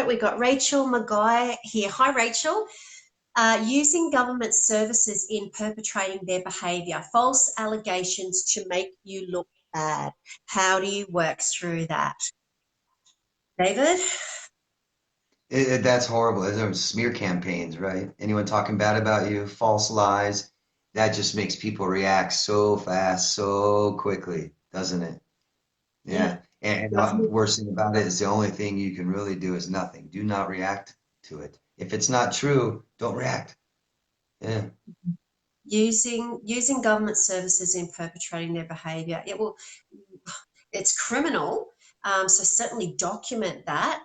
We've got Rachel Maguire here. Hi, Rachel. Using government services in perpetrating their behaviour, false allegations to make you look bad. How do you work through that? David? That's horrible. There's smear campaigns, right? Anyone talking bad about you, false lies, that just makes people react so fast, so quickly, doesn't it? Yeah. And the worst thing about it is the only thing you can really do is nothing. Do not react to it. If it's not true, don't react. Yeah. Using government services in perpetrating their behaviour. It's criminal. So certainly document that,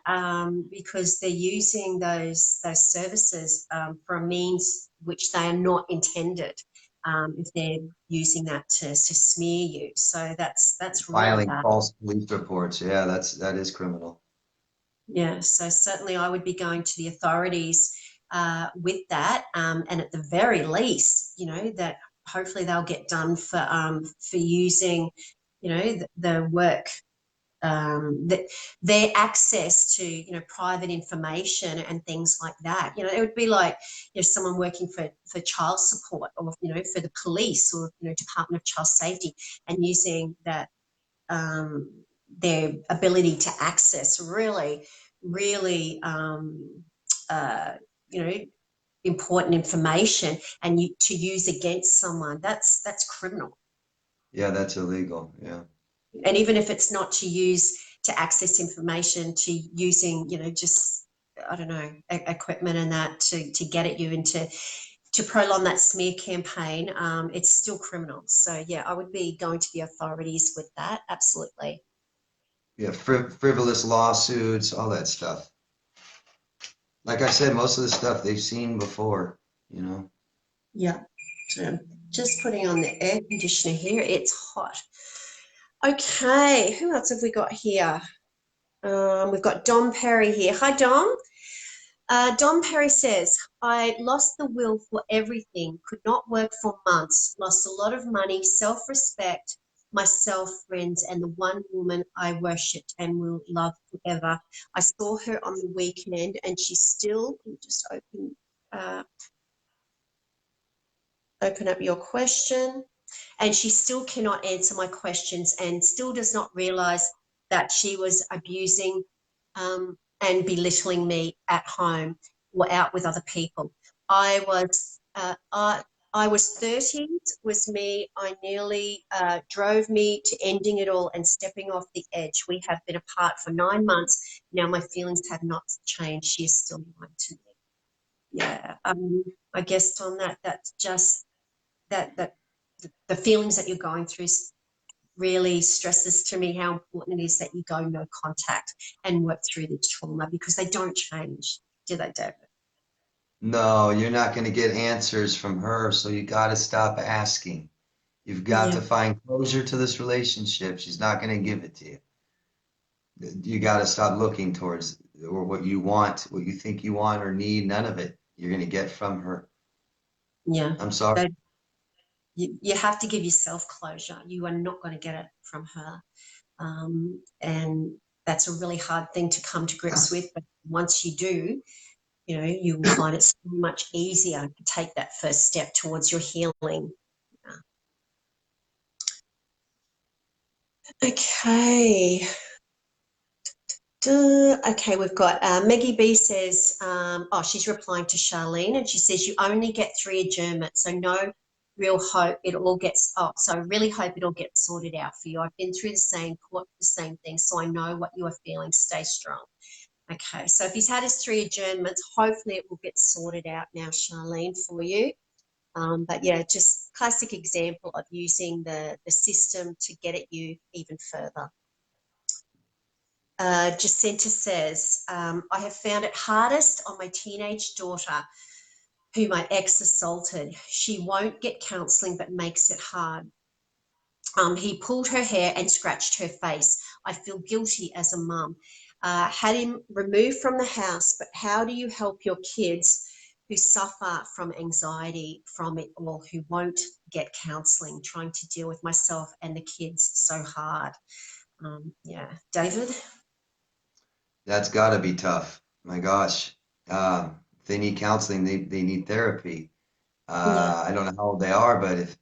because they're using those services for a means which they are not intended. If they're using that to smear you, so that's really Filing bad. false police reports. Yeah, that is criminal. Yeah, so certainly I would be going to the authorities with that, and at the very least, you know, that hopefully they'll get done for using, you know, the work, their access to, you know, private information and things like that. You know, it would be like, you know, someone working for child support, or, you know, for the police, or, you know, Department of Child Safety, and using that, their ability to access really, really, you know, important information, and to use against someone, that's criminal. Yeah, that's illegal. Yeah. And even if it's not to use to access information, to using, you know, just, I don't know, equipment and that to get at you and to prolong that smear campaign, it's still criminal. So yeah, I would be going to the authorities with that. Absolutely. Yeah, frivolous lawsuits, all that stuff. Like I said, most of the stuff they've seen before, you know. Yeah. So just putting on the air conditioner here. It's hot. Okay, who else have we got here? We've got Dom Perry here. Hi, Dom. Dom Perry says, I lost the will for everything, could not work for months, lost a lot of money, self-respect, myself, friends, and the one woman I worshipped and will love forever. I saw her on the weekend, and she still, let me just open up your question, and she still cannot answer my questions, and still does not realize that she was abusing and belittling me at home or out with other people. I was 30, was me. I nearly drove me to ending it all and stepping off the edge. We have been apart for 9 months. Now my feelings have not changed. She is still lying to me. Yeah, I guess on that's just that the feelings that you're going through really stresses to me how important it is that you go no contact and work through the trauma, because they don't change, do they, David? No, you're not going to get answers from her, so you got to stop asking. You've got Yeah, to find closure to this relationship. She's not going to give it to you. You got to stop looking towards or what you want, what you think you want or need. None of it you're going to get from her. yeah. I'm sorry. You have to give yourself closure. You are not going to get it from her. And that's a really hard thing to come to grips with. But once you do, you know, you will find it so much easier to take that first step towards your healing. Okay. Okay, we've got Maggie B says, she's replying to Charlene, and she says, you only get 3 adjournments, so no real hope it all gets, so I really hope it all gets sorted out for you. I've been through the same thing, so I know what you are feeling. Stay strong. Okay, so if he's had his 3 adjournments, hopefully it will get sorted out now, Charlene, for you. But yeah, just classic example of using the system to get at you even further. Jacinta says, I have found it hardest on my teenage daughter, who my ex assaulted. She won't get counselling but makes it hard. He pulled her hair and scratched her face. I feel guilty as a mum. Had him removed from the house, but how do you help your kids who suffer from anxiety from it all, who won't get counselling? Trying to deal with myself and the kids so hard. Yeah, David? That's got to be tough. My gosh. If they need counseling, they need therapy. Yeah. I don't know how old they are, but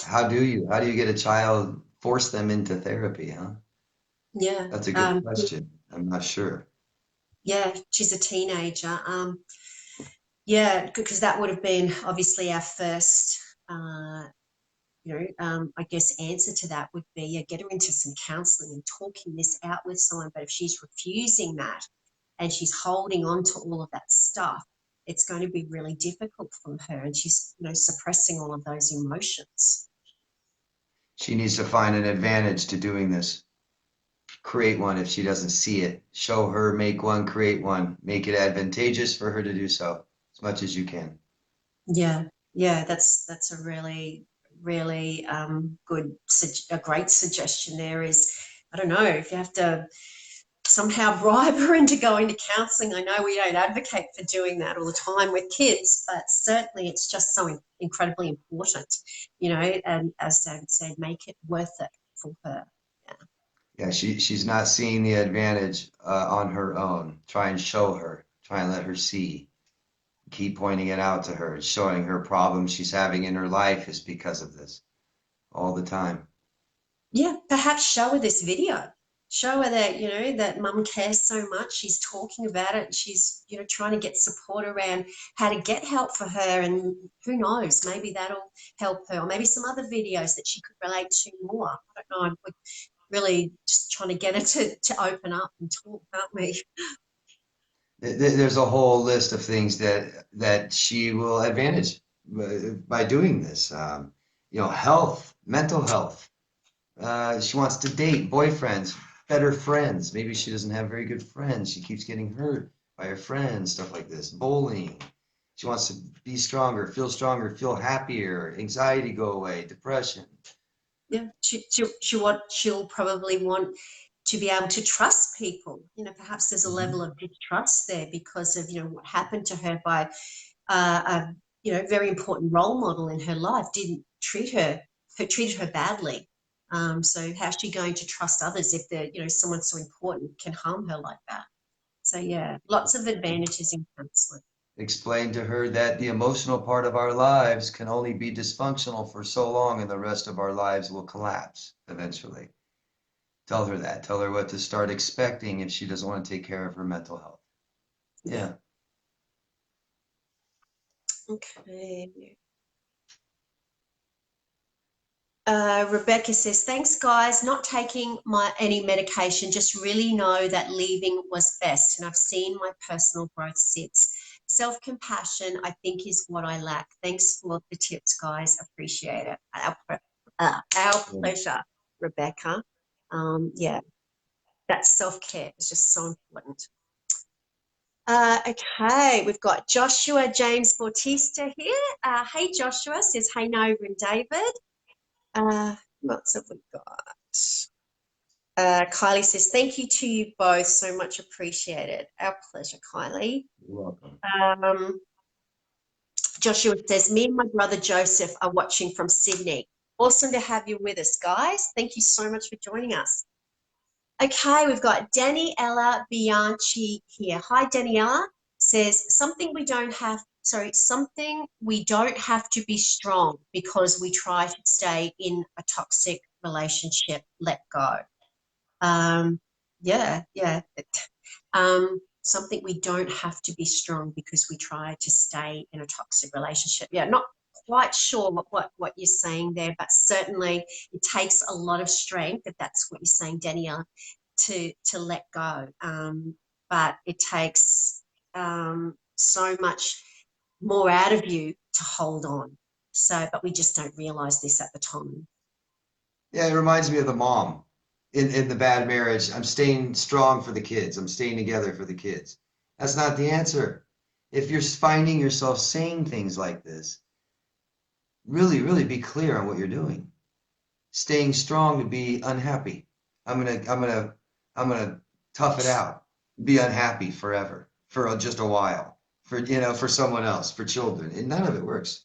how do you get a child, force them into therapy, huh? Yeah. That's a good question. I'm not sure. Yeah, she's a teenager. Yeah, because that would have been obviously our first, I guess answer to that would be, yeah, get her into some counselling and talking this out with someone. But if she's refusing that and she's holding on to all of that stuff, it's going to be really difficult for her, and she's, suppressing all of those emotions. She needs to find an advantage to doing this. create one if she doesn't see it. Show her, make one, create one, make it advantageous for her to do so as much as you can. Yeah, yeah, that's a really, really a great suggestion there is, I don't know, if you have to somehow bribe her into going to counselling. I know we don't advocate for doing that all the time with kids, but certainly it's just so incredibly important, you know, and as David said, make it worth it for her. Yeah, she's not seeing the advantage on her own. Try and show her. Try and let her see. Keep pointing it out to her, showing her problems she's having in her life is because of this all the time. Yeah, perhaps show her this video. Show her that, you know, that mum cares so much. She's talking about it. And she's, you know, trying to get support around how to get help for her. And who knows, maybe that'll help her. Or maybe some other videos that she could relate to more. I don't know. We're really just trying to get her to open up and talk, aren't we? There's a whole list of things that she will advantage by doing this. You know, health, mental health. She wants to date boyfriends, better friends. Maybe she doesn't have very good friends. She keeps getting hurt by her friends, stuff like this. Bowling. She wants to be stronger, feel happier, anxiety go away, depression. Yeah, she'll probably want to be able to trust people. You know, perhaps there's a level of distrust there because of, you know, what happened to her by a, you know, very important role model in her life didn't treated her badly. So how's she going to trust others if they're, you know, someone so important can harm her like that? So yeah, lots of advantages in counselling. Explain to her that the emotional part of our lives can only be dysfunctional for so long and the rest of our lives will collapse eventually. Tell her that. Tell her what to start expecting if she doesn't want to take care of her mental health. Yeah. Okay. Rebecca says, thanks guys, not taking any medication, just really know that leaving was best and I've seen my personal growth since. Self-compassion, I think, is what I lack. Thanks for the tips, guys. Appreciate it. Our pleasure, Rebecca. Yeah, that self-care is just so important. Okay, we've got Joshua James Bautista here. Hey, Joshua, says, hey, Nova and David. What have we got? Kylie says, thank you to you both. So much appreciated. Our pleasure, Kylie. You're welcome. Joshua says, me and my brother Joseph are watching from Sydney. Awesome to have you with us, guys. Thank you so much for joining us. Okay, we've got Daniela Bianchi here. Hi, Daniela. Says, something we don't have to be strong because we try to stay in a toxic relationship. Let go. Yeah. Something we don't have to be strong because we try to stay in a toxic relationship. Yeah, not quite sure what you're saying there, but certainly it takes a lot of strength, if that's what you're saying, Danielle, to let go. But it takes so much more out of you to hold on. So, but we just don't realize this at the time. Yeah, it reminds me of the mom in the bad marriage. I'm staying strong for the kids. I'm staying together for the kids. That's not the answer. If you're finding yourself saying things like this, really, really be clear on what you're doing. Staying strong to be unhappy. I'm gonna tough it out. Be unhappy forever, for just a while, for someone else, for children. And none of it works.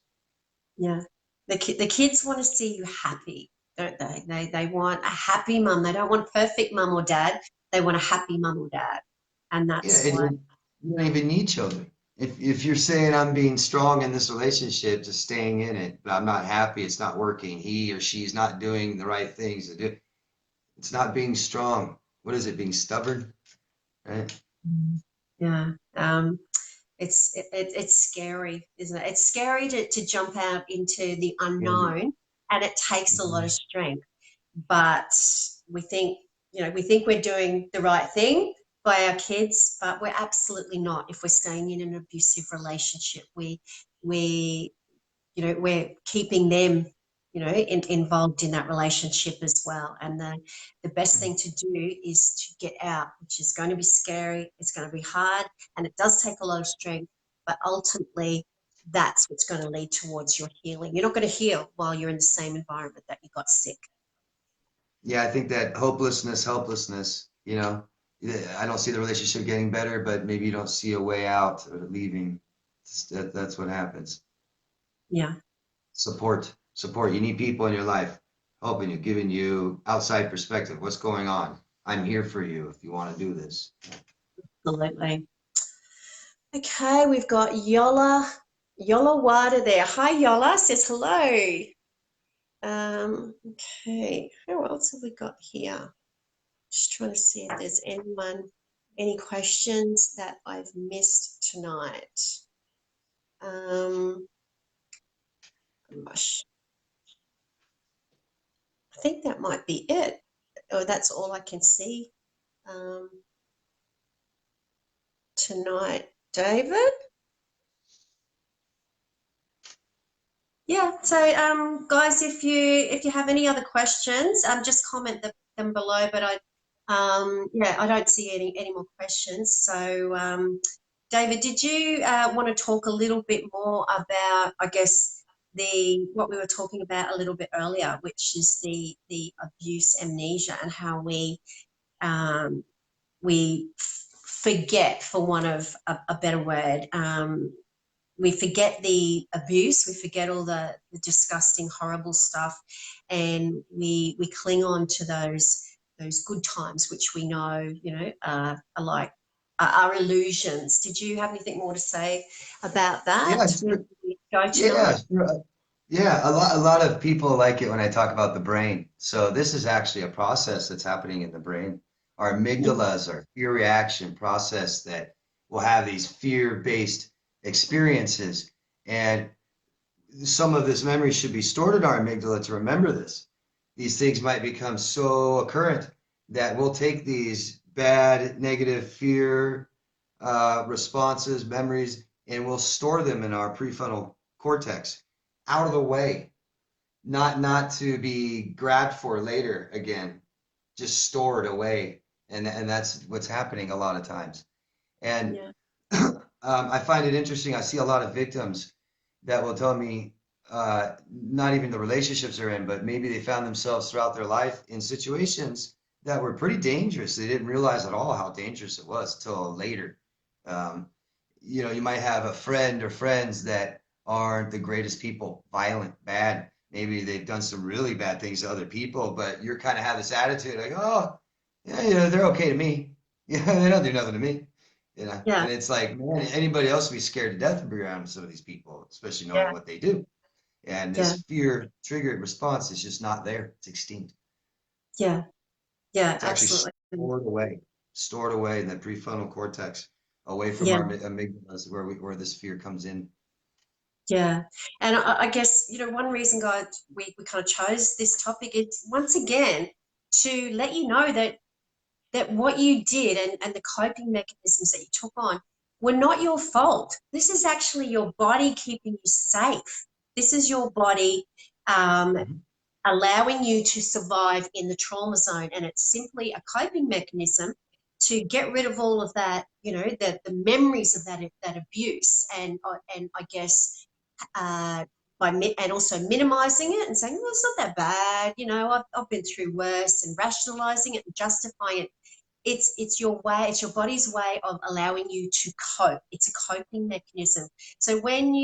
Yeah, the kids want to see you happy, don't they? They want a happy mum. They don't want perfect mum or dad. They want a happy mum or dad, and that's Yeah, why. you don't even need children. If you're saying I'm being strong in this relationship, just staying in it, but I'm not happy, it's not working. He or she's not doing the right things to do. It's not being strong. What is it? Being stubborn, right? Yeah. It's scary, isn't it? It's scary to jump out into the unknown, and it takes a lot of strength. But we think we're doing the right thing by our kids, but we're absolutely not. If we're staying in an abusive relationship, we're keeping them involved in that relationship as well. And the best thing to do is to get out, which is going to be scary. It's going to be hard, and it does take a lot of strength. But ultimately, that's what's going to lead towards your healing. You're not going to heal while you're in the same environment that you got sick. Yeah, I think that helplessness, I don't see the relationship getting better, but maybe you don't see a way out or leaving. That's what happens. Yeah. Support. You need people in your life helping you, giving you outside perspective. What's going on? I'm here for you if you want to do this. Absolutely. Okay, we've got Yola Wada there. Hi, Yola says hello. Okay, who else have we got here? Just trying to see if there's any questions that I've missed tonight. Gosh. I think that might be it. Oh, that's all I can see tonight. David? Yeah, so guys, if you have any other questions, just comment them below. But I don't see any more questions. So David, did you want to talk a little bit more about, I guess, what we were talking about a little bit earlier, which is the abuse amnesia, and how we forget, for want of a better word, we forget the abuse, we forget all the disgusting, horrible stuff, and we cling on to those good times, which we know, are illusions. Did you have anything more to say about that? Yeah, sure. Yeah, a lot of people like it when I talk about the brain. So this is actually a process that's happening in the brain. Our amygdalas are fear reaction process that will have these fear-based experiences. And some of this memory should be stored in our amygdala to remember this. These things might become so occurrent that we'll take these bad, negative fear responses, memories, and we'll store them in our prefrontal cortex out of the way, not to be grabbed for later again, just stored away. And that's what's happening a lot of times. And I find it interesting. I see a lot of victims that will tell me not even the relationships they're in, but maybe they found themselves throughout their life in situations that were pretty dangerous. They didn't realize at all how dangerous it was till later. You might have a friend or friends that aren't the greatest people, violent, bad. Maybe they've done some really bad things to other people, but you're kind of have this attitude like, oh, yeah, they're okay to me. Yeah, they don't do nothing to me. And it's like, man, anybody else would be scared to death to be around some of these people, especially knowing what they do. And this fear triggered response is just not there. It's extinct. Yeah, it's absolutely. Actually stored away in the prefrontal cortex, away from our amygdalas, where this fear comes in. Yeah, and I guess, one reason, guys, we kind of chose this topic is, once again, to let you know that what you did and the coping mechanisms that you took on were not your fault. This is actually your body keeping you safe. This is your body allowing you to survive in the trauma zone, and it's simply a coping mechanism to get rid of all of that, the memories of that abuse, and I guess and also minimizing it and saying, well, it's not that bad, I've been through worse, and rationalizing it and justifying it. It's your way, it's your body's way of allowing you to cope. It's a coping mechanism. So when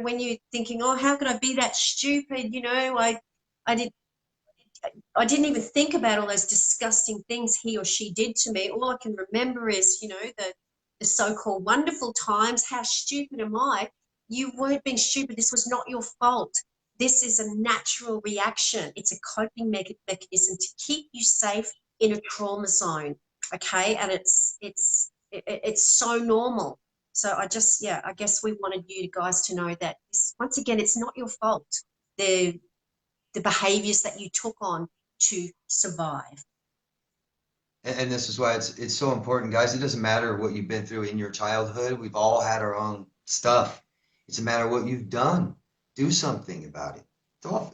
when you're thinking, oh, how could I be that stupid? I didn't even think about all those disgusting things he or she did to me. All I can remember is, the so-called wonderful times. How stupid am I? You weren't being stupid. This was not your fault. This is a natural reaction. It's a coping mechanism to keep you safe in a trauma zone. Okay, and it's so normal. So I guess we wanted you guys to know that once again, it's not your fault. The behaviors that you took on to survive. And this is why it's so important, guys. It doesn't matter what you've been through in your childhood. We've all had our own stuff. It's a matter of what you've done. Do something about it.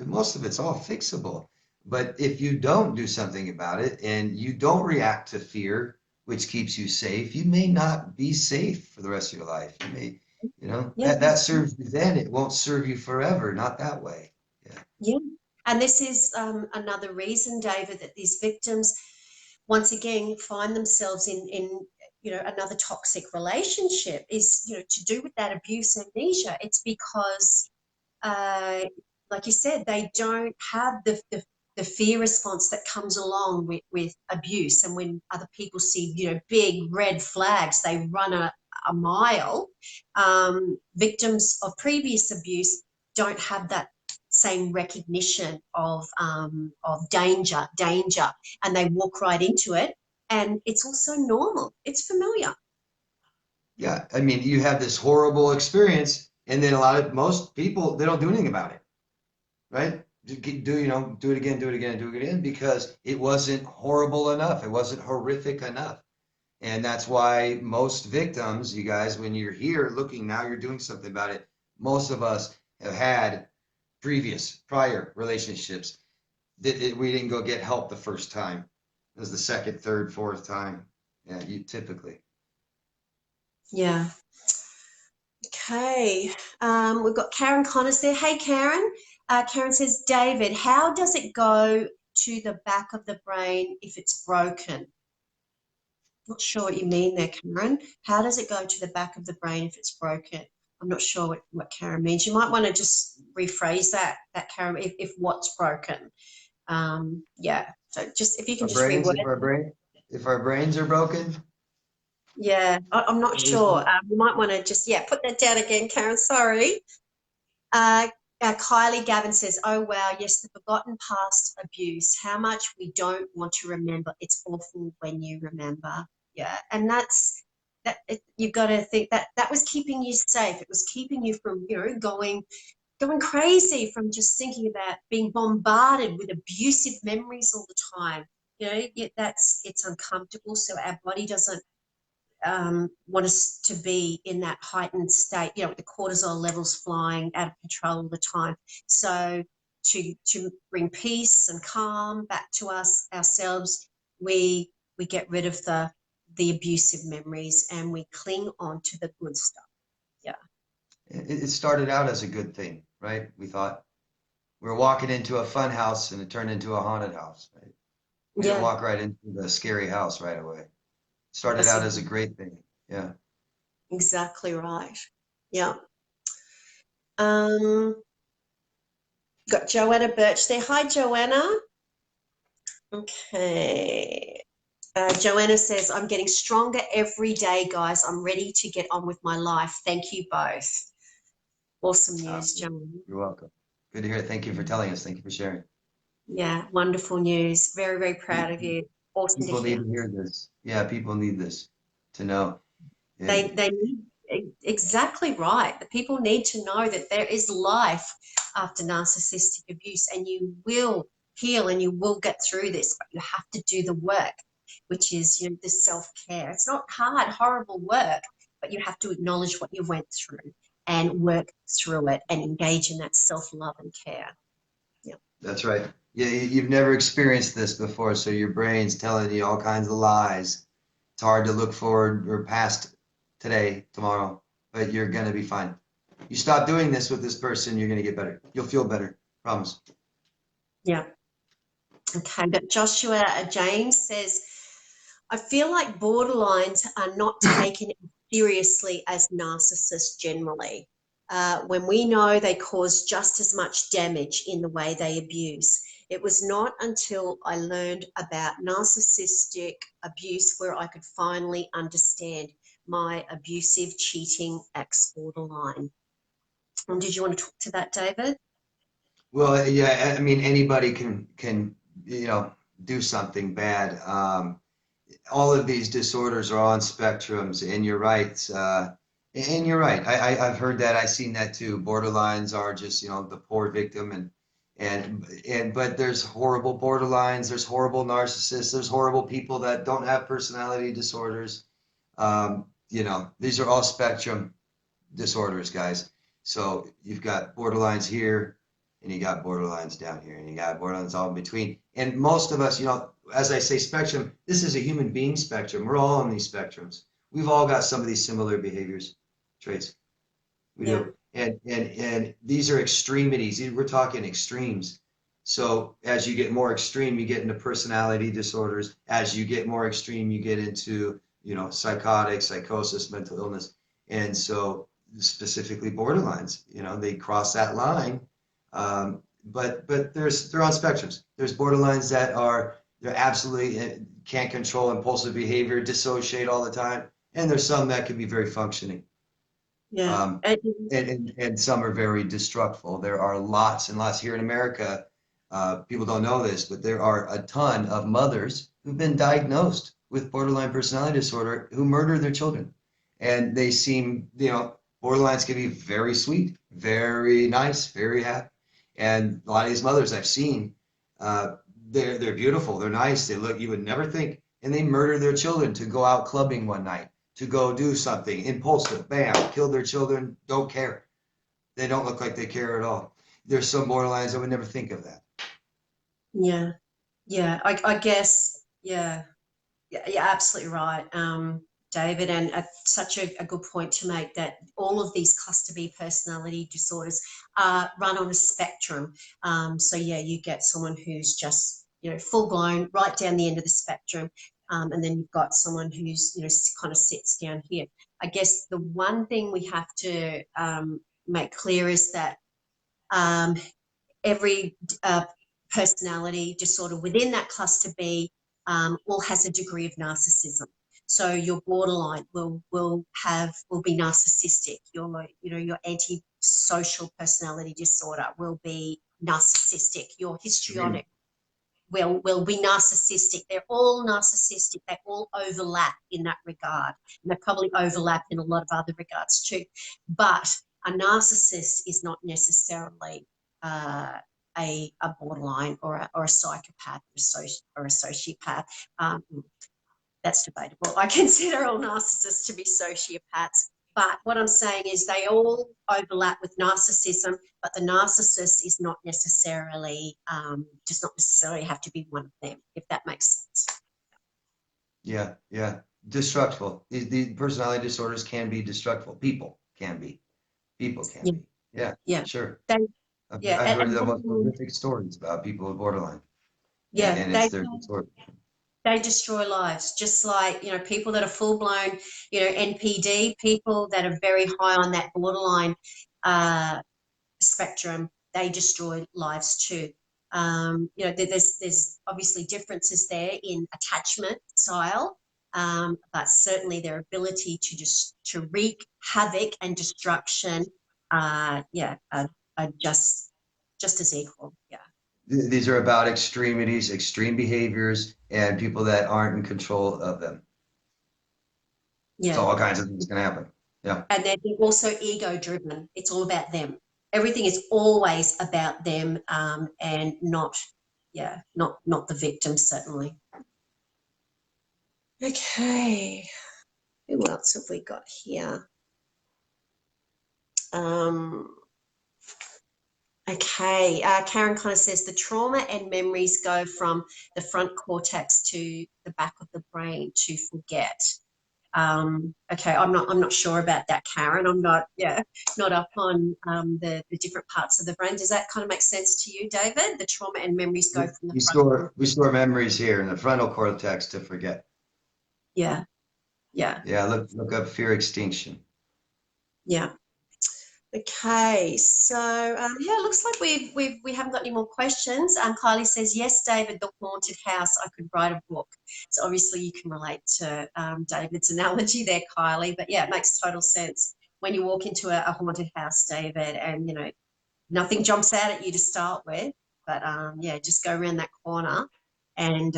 most of it's all fixable. But if you don't do something about it and you don't react to fear, which keeps you safe, you may not be safe for the rest of your life. You may, Yeah. that serves you then, it won't serve you forever, not that way. Yeah. Yeah. And this is another reason, David, that these victims, once again, find themselves in another toxic relationship is, to do with that abuse amnesia. It's because, like you said, they don't have the fear response that comes along with abuse. And when other people see, big red flags, they run a mile. Victims of previous abuse don't have that same recognition of danger, and they walk right into it. And it's also normal. It's familiar. Yeah. I mean, you have this horrible experience, and then most people, they don't do anything about it, right? Do it again, do it again, do it again, because it wasn't horrible enough. It wasn't horrific enough. And that's why most victims, you guys, when you're here looking now, you're doing something about it. Most of us have had prior relationships that we didn't go get help the first time. It was the second, third, fourth time. Yeah, you typically. Yeah. Okay. We've got Karen Connors there. Hey, Karen. Karen says, David, how does it go to the back of the brain if it's broken? Not sure what you mean there, Karen. How does it go to the back of the brain if it's broken? I'm not sure what Karen means. You might want to just rephrase that Karen, if what's broken. Yeah. So just if you can Our just brains, reword. if our brains are broken, Yeah, I'm not sure. You might want to just, put that down again, Karen. Sorry. Kylie Gavin says, oh, wow, yes, the forgotten past abuse, how much we don't want to remember. It's awful when you remember. Yeah, and you've got to think that was keeping you safe. It was keeping you from, going crazy from just thinking about being bombarded with abusive memories all the time. It's uncomfortable, so our body doesn't want us to be in that heightened state, with the cortisol levels flying out of control all the time. So to bring peace and calm back to ourselves, we get rid of the abusive memories and we cling on to the good stuff. Yeah. it started out as a good thing, right? We thought we were walking into a fun house and it turned into a haunted house, right? We didn't walk right into the scary house right away. It started out as a great thing. Yeah. Exactly right. Yeah. Got Joanna Birch there. Hi, Joanna. Okay. Joanna says, I'm getting stronger every day, guys. I'm ready to get on with my life. Thank you both. Awesome news, Joanna. You're welcome. Good to hear it. Thank you for telling us. Thank you for sharing. Yeah, wonderful news. Very, very proud of you. Awesome People to hear. need to hear this. Yeah, people need this to know. They need, exactly right. The people need to know that there is life after narcissistic abuse, and you will heal and you will get through this, but you have to do the work, which is the self-care. It's not hard, horrible work, but you have to acknowledge what you went through and work through it and engage in that self-love and care. Yeah. That's right. Yeah, you've never experienced this before, so your brain's telling you all kinds of lies. It's hard to look forward or past today, tomorrow, but you're going to be fine. You stop doing this with this person, you're going to get better. You'll feel better. Promise. Yeah. Okay, but Joshua James says, I feel like borderlines are not taken seriously as narcissists generally, when we know they cause just as much damage in the way they abuse. It was not until I learned about narcissistic abuse where I could finally understand my abusive, cheating ex-borderline. Did you want to talk to that, David? Well, yeah, I mean, anybody can do something bad. All of these disorders are on spectrums, and you're right. And you're right. I've heard that. I've seen that too. Borderlines are just, the poor victim, but there's horrible borderlines. There's horrible narcissists. There's horrible people that don't have personality disorders. These are all spectrum disorders, guys. So you've got borderlines here, and you got borderlines down here, and you got borderlines all in between. And most of us, you know, as I say, spectrum, this is a human being spectrum. We're all on these spectrums. We've all got some of these similar behaviors, traits. We do. And these are extremities. We're talking extremes. So as you get more extreme, you get into personality disorders. As you get more extreme, you get into, you know, psychotic, psychosis, mental illness. And so specifically borderlines, you know, they cross that line. But they're on spectrums. There's borderlines that they're absolutely can't control impulsive behavior, dissociate all the time. And there's some that can be very functioning. Yeah. And some are very destructive. There are lots and lots here in America. People don't know this, but there are a ton of mothers who've been diagnosed with borderline personality disorder who murder their children. And they seem, you know, borderlines can be very sweet, very nice, very happy. And a lot of these mothers I've seen, they're beautiful, they're nice, they look, you would never think, and they murder their children to go out clubbing one night, to go do something impulsive, bam, kill their children, don't care. They don't look like they care at all. There's some borderlines that would never think of that. Yeah. Yeah. I guess, yeah, you're absolutely right, David, and such a good point to make, that all of these cluster B personality disorders run on a spectrum. So yeah, you get someone who's just, you know, full blown right down the end of the spectrum. And then you've got someone who's, you know, kind of sits down here. I guess the one thing we have to make clear is that every personality disorder within that cluster B all has a degree of narcissism. So your borderline will be narcissistic. Your antisocial personality disorder will be narcissistic. Your histrionic will be narcissistic. They're all narcissistic. They all overlap in that regard. And they probably overlap in a lot of other regards too. But a narcissist is not necessarily a borderline or a psychopath or a sociopath. That's debatable. I consider all narcissists to be sociopaths. But what I'm saying is they all overlap with narcissism, but the narcissist is not necessarily, does not necessarily have to be one of them, if that makes sense. Yeah, yeah. Destructive. The personality disorders can be destructive. People can be. People can be. Yeah, yeah. Sure. I've and heard the most horrific stories about people with borderline. Yeah, and it's their disorder. They destroy lives, just like, you know, people that are full blown, you know, NPD, people that are very high on that borderline spectrum, they destroy lives too. You know, there's obviously differences there in attachment style, but certainly their ability to wreak havoc and destruction, are just as equal. Yeah. These are about extremities, extreme behaviors, and people that aren't in control of them. Yeah. So all kinds of things can happen. Yeah. And they're also ego driven. It's all about them. Everything is always about them, and not the victim, certainly. Okay. Who else have we got here? Okay, Karen kind of says the trauma and memories go from the front cortex to the back of the brain to forget. Okay, I'm not sure about that, Karen. I'm not up on the different parts of the brain. Does that kind of make sense to you, David? The trauma and memories go from the front. We store memories here in the frontal cortex to forget. Yeah. Look up fear extinction. Yeah. Okay, so it looks like we haven't got any more questions. Kylie says, yes, David, the haunted house, I could write a book. So obviously you can relate to David's analogy there, Kylie, but yeah, it makes total sense when you walk into a haunted house, David, and, you know, nothing jumps out at you to start with, but just go around that corner and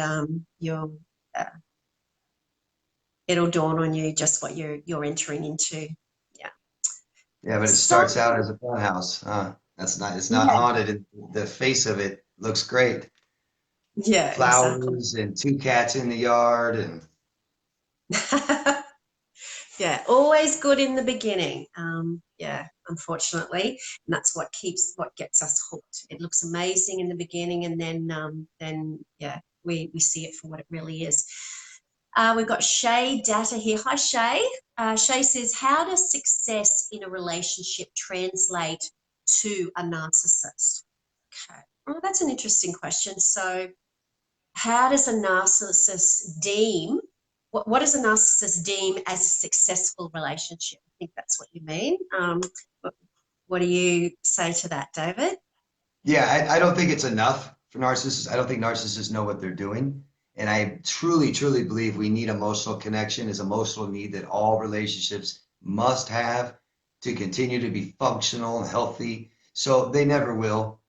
it'll dawn on you just what you're entering into. Yeah, but it starts out as a fun house. It's not haunted. The face of it looks great. Yeah, flowers exactly. And two cats in the yard and Yeah, always good in the beginning. Yeah, unfortunately, and that's what gets us hooked. It looks amazing in the beginning, and then yeah, we see it for what it really is. We've got Shay Data here. Hi, Shay. Shay says, how does success in a relationship translate to a narcissist? Okay, well, that's an interesting question. So, how does a narcissist deem? What does a narcissist deem as a successful relationship? I think that's what you mean. What do you say to that, David? Yeah, I don't think it's enough for narcissists. I don't think narcissists know what they're doing. And I truly, truly believe we need emotional connection is emotional need that all relationships must have to continue to be functional and healthy. So they never will.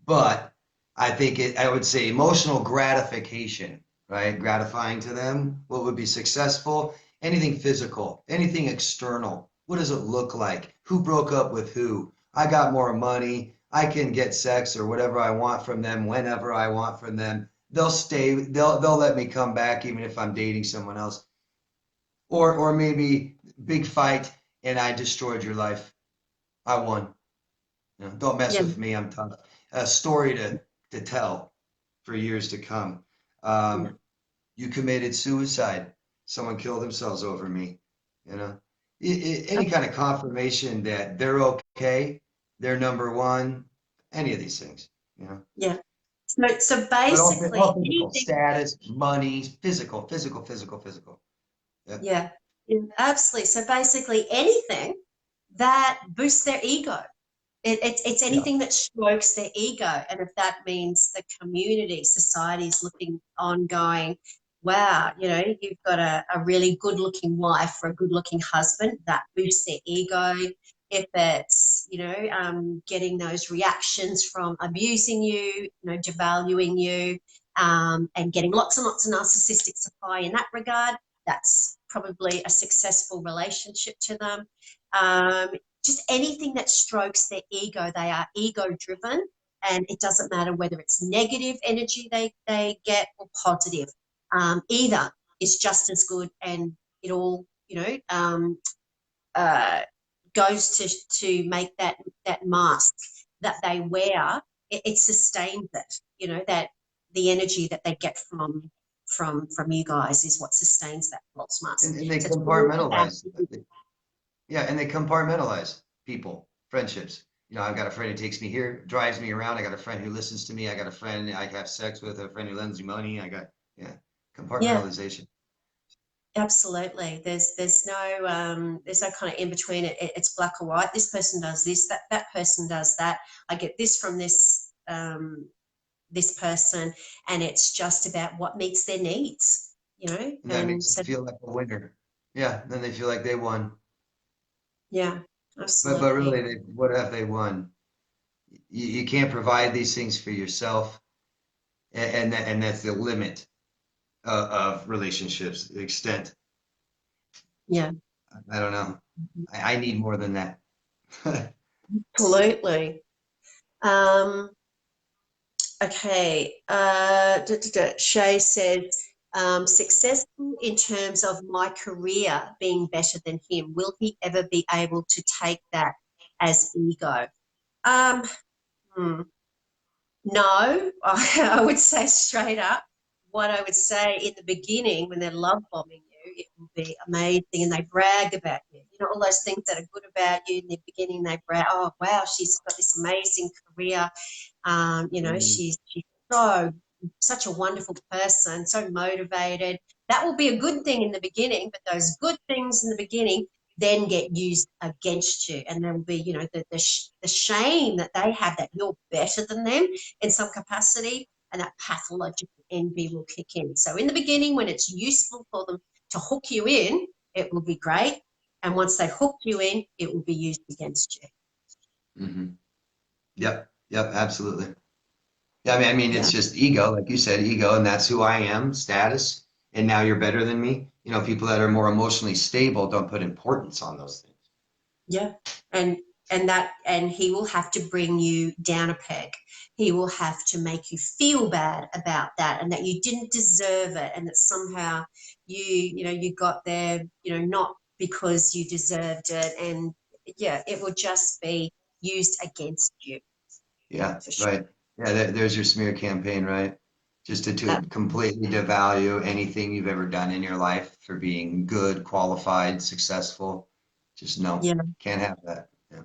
But I think I would say emotional gratification, right? Gratifying to them. What would be successful? Anything physical, anything external. What does it look like? Who broke up with who? I got more money. I can get sex or whatever I want from them whenever I want from them. They'll stay. They'll let me come back even if I'm dating someone else. Or maybe big fight and I destroyed your life. I won. You know, don't mess Yeah, with me. I'm tough. A story to tell for years to come. yeah, You committed suicide. Someone killed themselves over me. You know, any kind of confirmation that they're okay, they're number one, any of these things. You know. yeah. So But basically, all physical anything. status, money, physical. Yeah. Yeah, yeah, absolutely. So basically, anything that boosts their ego. It's Yeah. anything that strokes their ego. And if that means the community, society is looking on going, wow, you've got a really good looking wife or a good looking husband, that boosts their ego. If it's, getting those reactions from abusing you, devaluing you, and getting lots and lots of narcissistic supply in that regard, that's probably a successful relationship to them. Just anything that strokes their ego. They are ego driven, and it doesn't matter whether it's negative energy they get or positive. Either is just as good, and it all uh, goes to make that mask that they wear. It sustains it. That the energy that they get from you guys is what sustains that false mask. And they So it's all about. compartmentalize. Yeah, and they compartmentalize people, friendships. You know, I've got a friend who takes me here, drives me around. I got a friend who listens to me. I got a friend I have sex with, a friend who lends me money. Yeah, Yeah, compartmentalization. absolutely. There's no kind of in between. It's black or white. This person does this. That person does that. I get this from this person, and it's just about what meets their needs. And that And makes them so feel like a winner. Yeah, then they feel like they won. yeah, But absolutely. really, what have they won? You can't provide these things for yourself, and that's the limit of relationships, the extent. Yeah, I don't know. I need more than that. absolutely. Um, Okay. Shay says, successful in terms of my career being better than him. Will he ever be able to take that as ego? Um, hmm, no, I would say straight up. What I would say in the beginning, when they're love bombing you, it will be amazing, and they brag about you. All those things that are good about you in the beginning, they brag. Oh, wow, she's got this amazing career. Mm. She's so such a wonderful person, so motivated. That will be a good thing in the beginning, but those good things in the beginning then get used against you, and there will be, the shame that they have that you're better than them in some capacity, and that pathological envy will kick in. So in the beginning, when it's useful for them to hook you in, it will be great, and once they hook you in, it will be used against you. Hmm. Yep, absolutely. Yeah, I mean, Yeah, it's just ego, like you said, ego, and that's who I am, status. And now you're better than me. You know, people that are more emotionally stable don't put importance on those things. yeah, and and he will have to bring you down a peg. He will have to make you feel bad about that, and that you didn't deserve it, and that somehow you got there, not because you deserved it. And yeah, it will just be used against you. Yeah, For sure. right. Yeah, there's your smear campaign, right? Just to completely devalue anything you've ever done in your life for being good, qualified, successful. Just no, Yeah. can't have that. Yeah.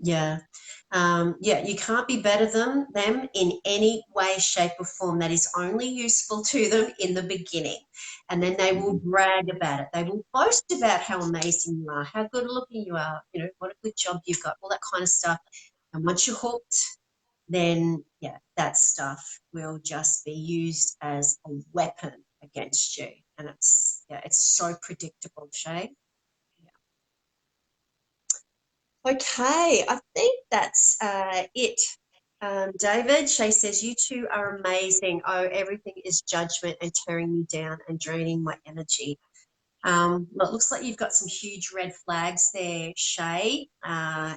Yeah. Yeah, you can't be better than them in any way, shape, or form. That is only useful to them in the beginning. And then they will Mhm. brag about it. They will boast about how amazing you are, how good looking you are, what a good job you've got, all that kind of stuff. And once you're hooked, then yeah, that stuff will just be used as a weapon against you. And it's so predictable, Shay. Okay, I think that's it. David, Shay says, you two are amazing. Oh, everything is judgment and tearing me down and draining my energy. Well, it looks like you've got some huge red flags there, Shay. Yeah,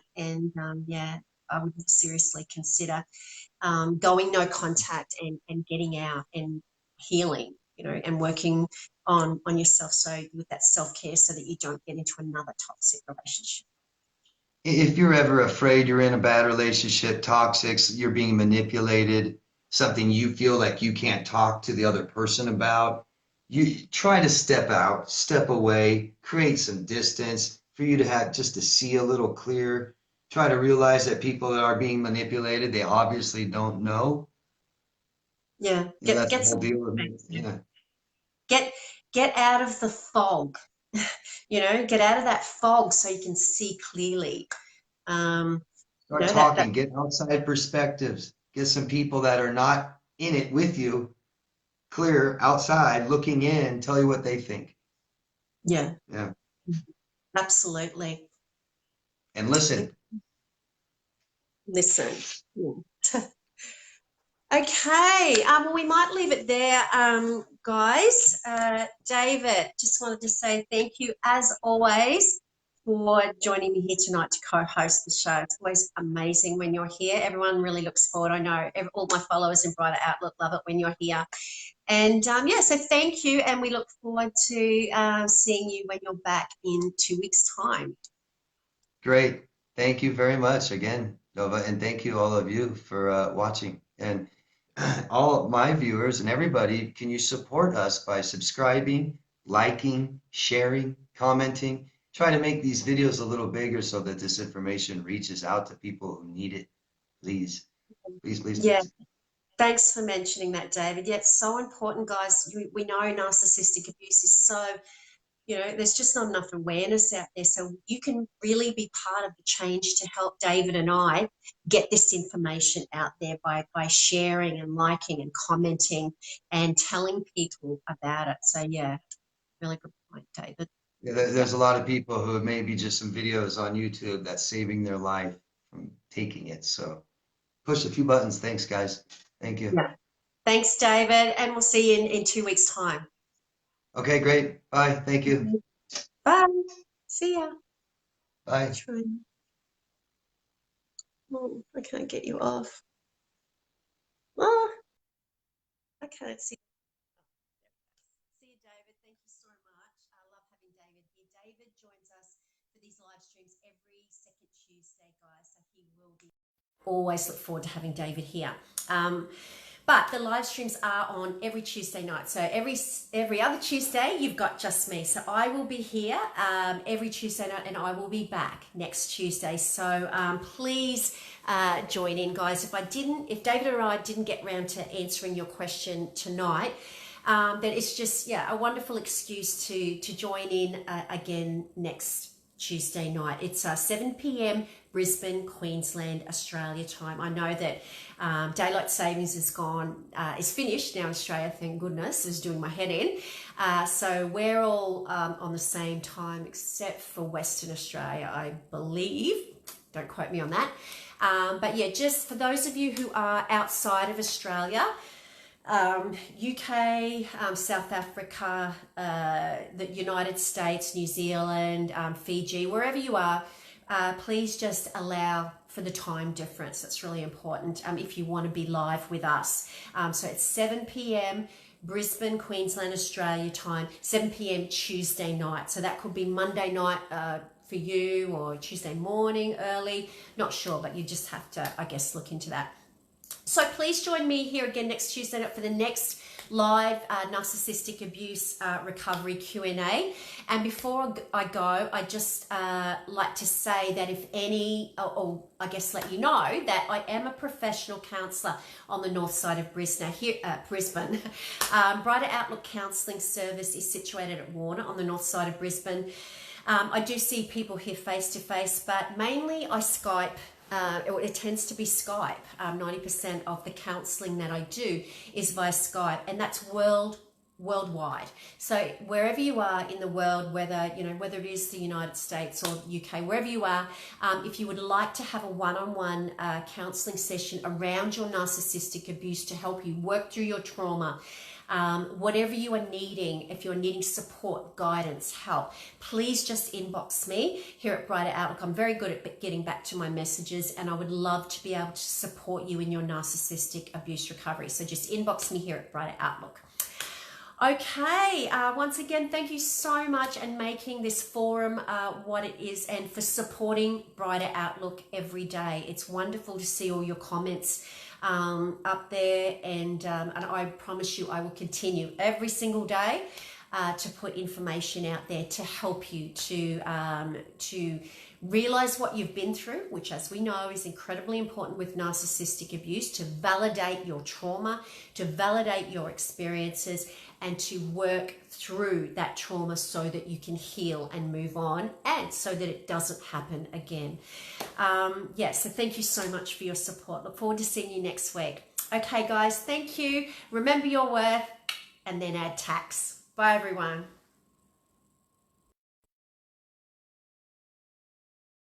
I would seriously consider going no contact and getting out and healing, and working on yourself, so with that self-care, so that you don't get into another toxic relationship. If you're ever afraid you're in a bad relationship, toxic, you're being manipulated, something you feel like you can't talk to the other person about, you try to step out, step away, create some distance for you to have just to see a little clearer. Try to realize that people that are being manipulated, they obviously don't know. Yeah, That's the get whole some, deal with it. Yeah. get get out of the fog. Get out of that fog so you can see clearly. um Start that talking, get outside perspectives, get some people that are not in it with you, clear outside, looking in, tell you what they think. Yeah, Yeah. absolutely. And listen. Listen. Okay, well, we might leave it there, guys. David, just wanted to say thank you, as always, for joining me here tonight to co-host the show. It's always amazing when you're here. Everyone really looks forward. I know all my followers in Brighter Outlook love it when you're here. And yeah, so thank you, and we look forward to seeing you when you're back in 2 weeks' time. Great. Thank you very much again, Nova, and thank you all of you for watching. And all of my viewers and everybody, can you support us by subscribing, liking, sharing, commenting? Try to make these videos a little bigger so that this information reaches out to people who need it. Please, please, please, Yeah. please. Thanks for mentioning that, David. Yeah, it's so important, guys. We know narcissistic abuse is so, there's just not enough awareness out there. So you can really be part of the change to help David and I get this information out there by sharing and liking and commenting and telling people about it. So, yeah, really good point, David. Yeah, Yeah. there's a lot of people who maybe just some videos on YouTube that's saving their life from taking it. So push a few buttons. Thanks, guys. Thank you. Yeah. Thanks, David. And we'll see you in 2 weeks' time. Okay, great. Bye. Thank you. Bye. See ya. Bye. Oh, I can't get you off. Oh, I can't see. See you, David. Thank you so much. I love having David here. David joins us for these live streams every second Tuesday, guys. So he will be. Always look forward to having David here. But the live streams are on every Tuesday night. So every other Tuesday, you've got just me. So I will be here every Tuesday night, and I will be back next Tuesday. So please join in, guys. If David or I didn't get round to answering your question tonight, then it's just, a wonderful excuse to join in again next Tuesday night. It's 7 p.m. Brisbane, Queensland, Australia time. I know that daylight savings is finished now in Australia, thank goodness. It's doing my head in. So we're all on the same time except for Western Australia, I believe. Don't quote me on that. But yeah, just for those of you who are outside of Australia, UK, South Africa, the United States, New Zealand, Fiji, wherever you are, please just allow for the time difference. That's really important if you want to be live with us. So it's 7 p.m. Brisbane, Queensland, Australia time, 7 p.m. Tuesday night. So that could be Monday night for you, or Tuesday morning early. Not sure, but you just have to, I guess, look into that. So please join me here again next Tuesday night for the next live narcissistic abuse recovery Q&A. And before I go, I just like to say that if any, or I guess let you know that I am a professional counsellor on the north side of Brisbane. Brighter Outlook Counselling Service is situated at Warner on the north side of Brisbane. I do see people here face to face, but mainly I Skype. It tends to be Skype. 90% of the counselling that I do is via Skype, and that's worldwide. So wherever you are in the world, whether it is the United States or UK, wherever you are, if you would like to have a one-on-one counselling session around your narcissistic abuse to help you work through your trauma, whatever you are needing, if you're needing support, guidance, help, please just inbox me here at Brighter Outlook. I'm very good at getting back to my messages, and I would love to be able to support you in your narcissistic abuse recovery. So just inbox me here at Brighter Outlook. Okay, once again, thank you so much and making this forum what it is, and for supporting Brighter Outlook every day. It's wonderful to see all your comments up there, and I promise you I will continue every single day to put information out there to help you to realize what you've been through, which, as we know, is incredibly important with narcissistic abuse, to validate your trauma, to validate your experiences, and to work through that trauma so that you can heal and move on, and so that it doesn't happen again. So thank you so much for your support. Look forward to seeing you next week. Okay, guys, thank you. Remember your worth, and then add tax. Bye, everyone.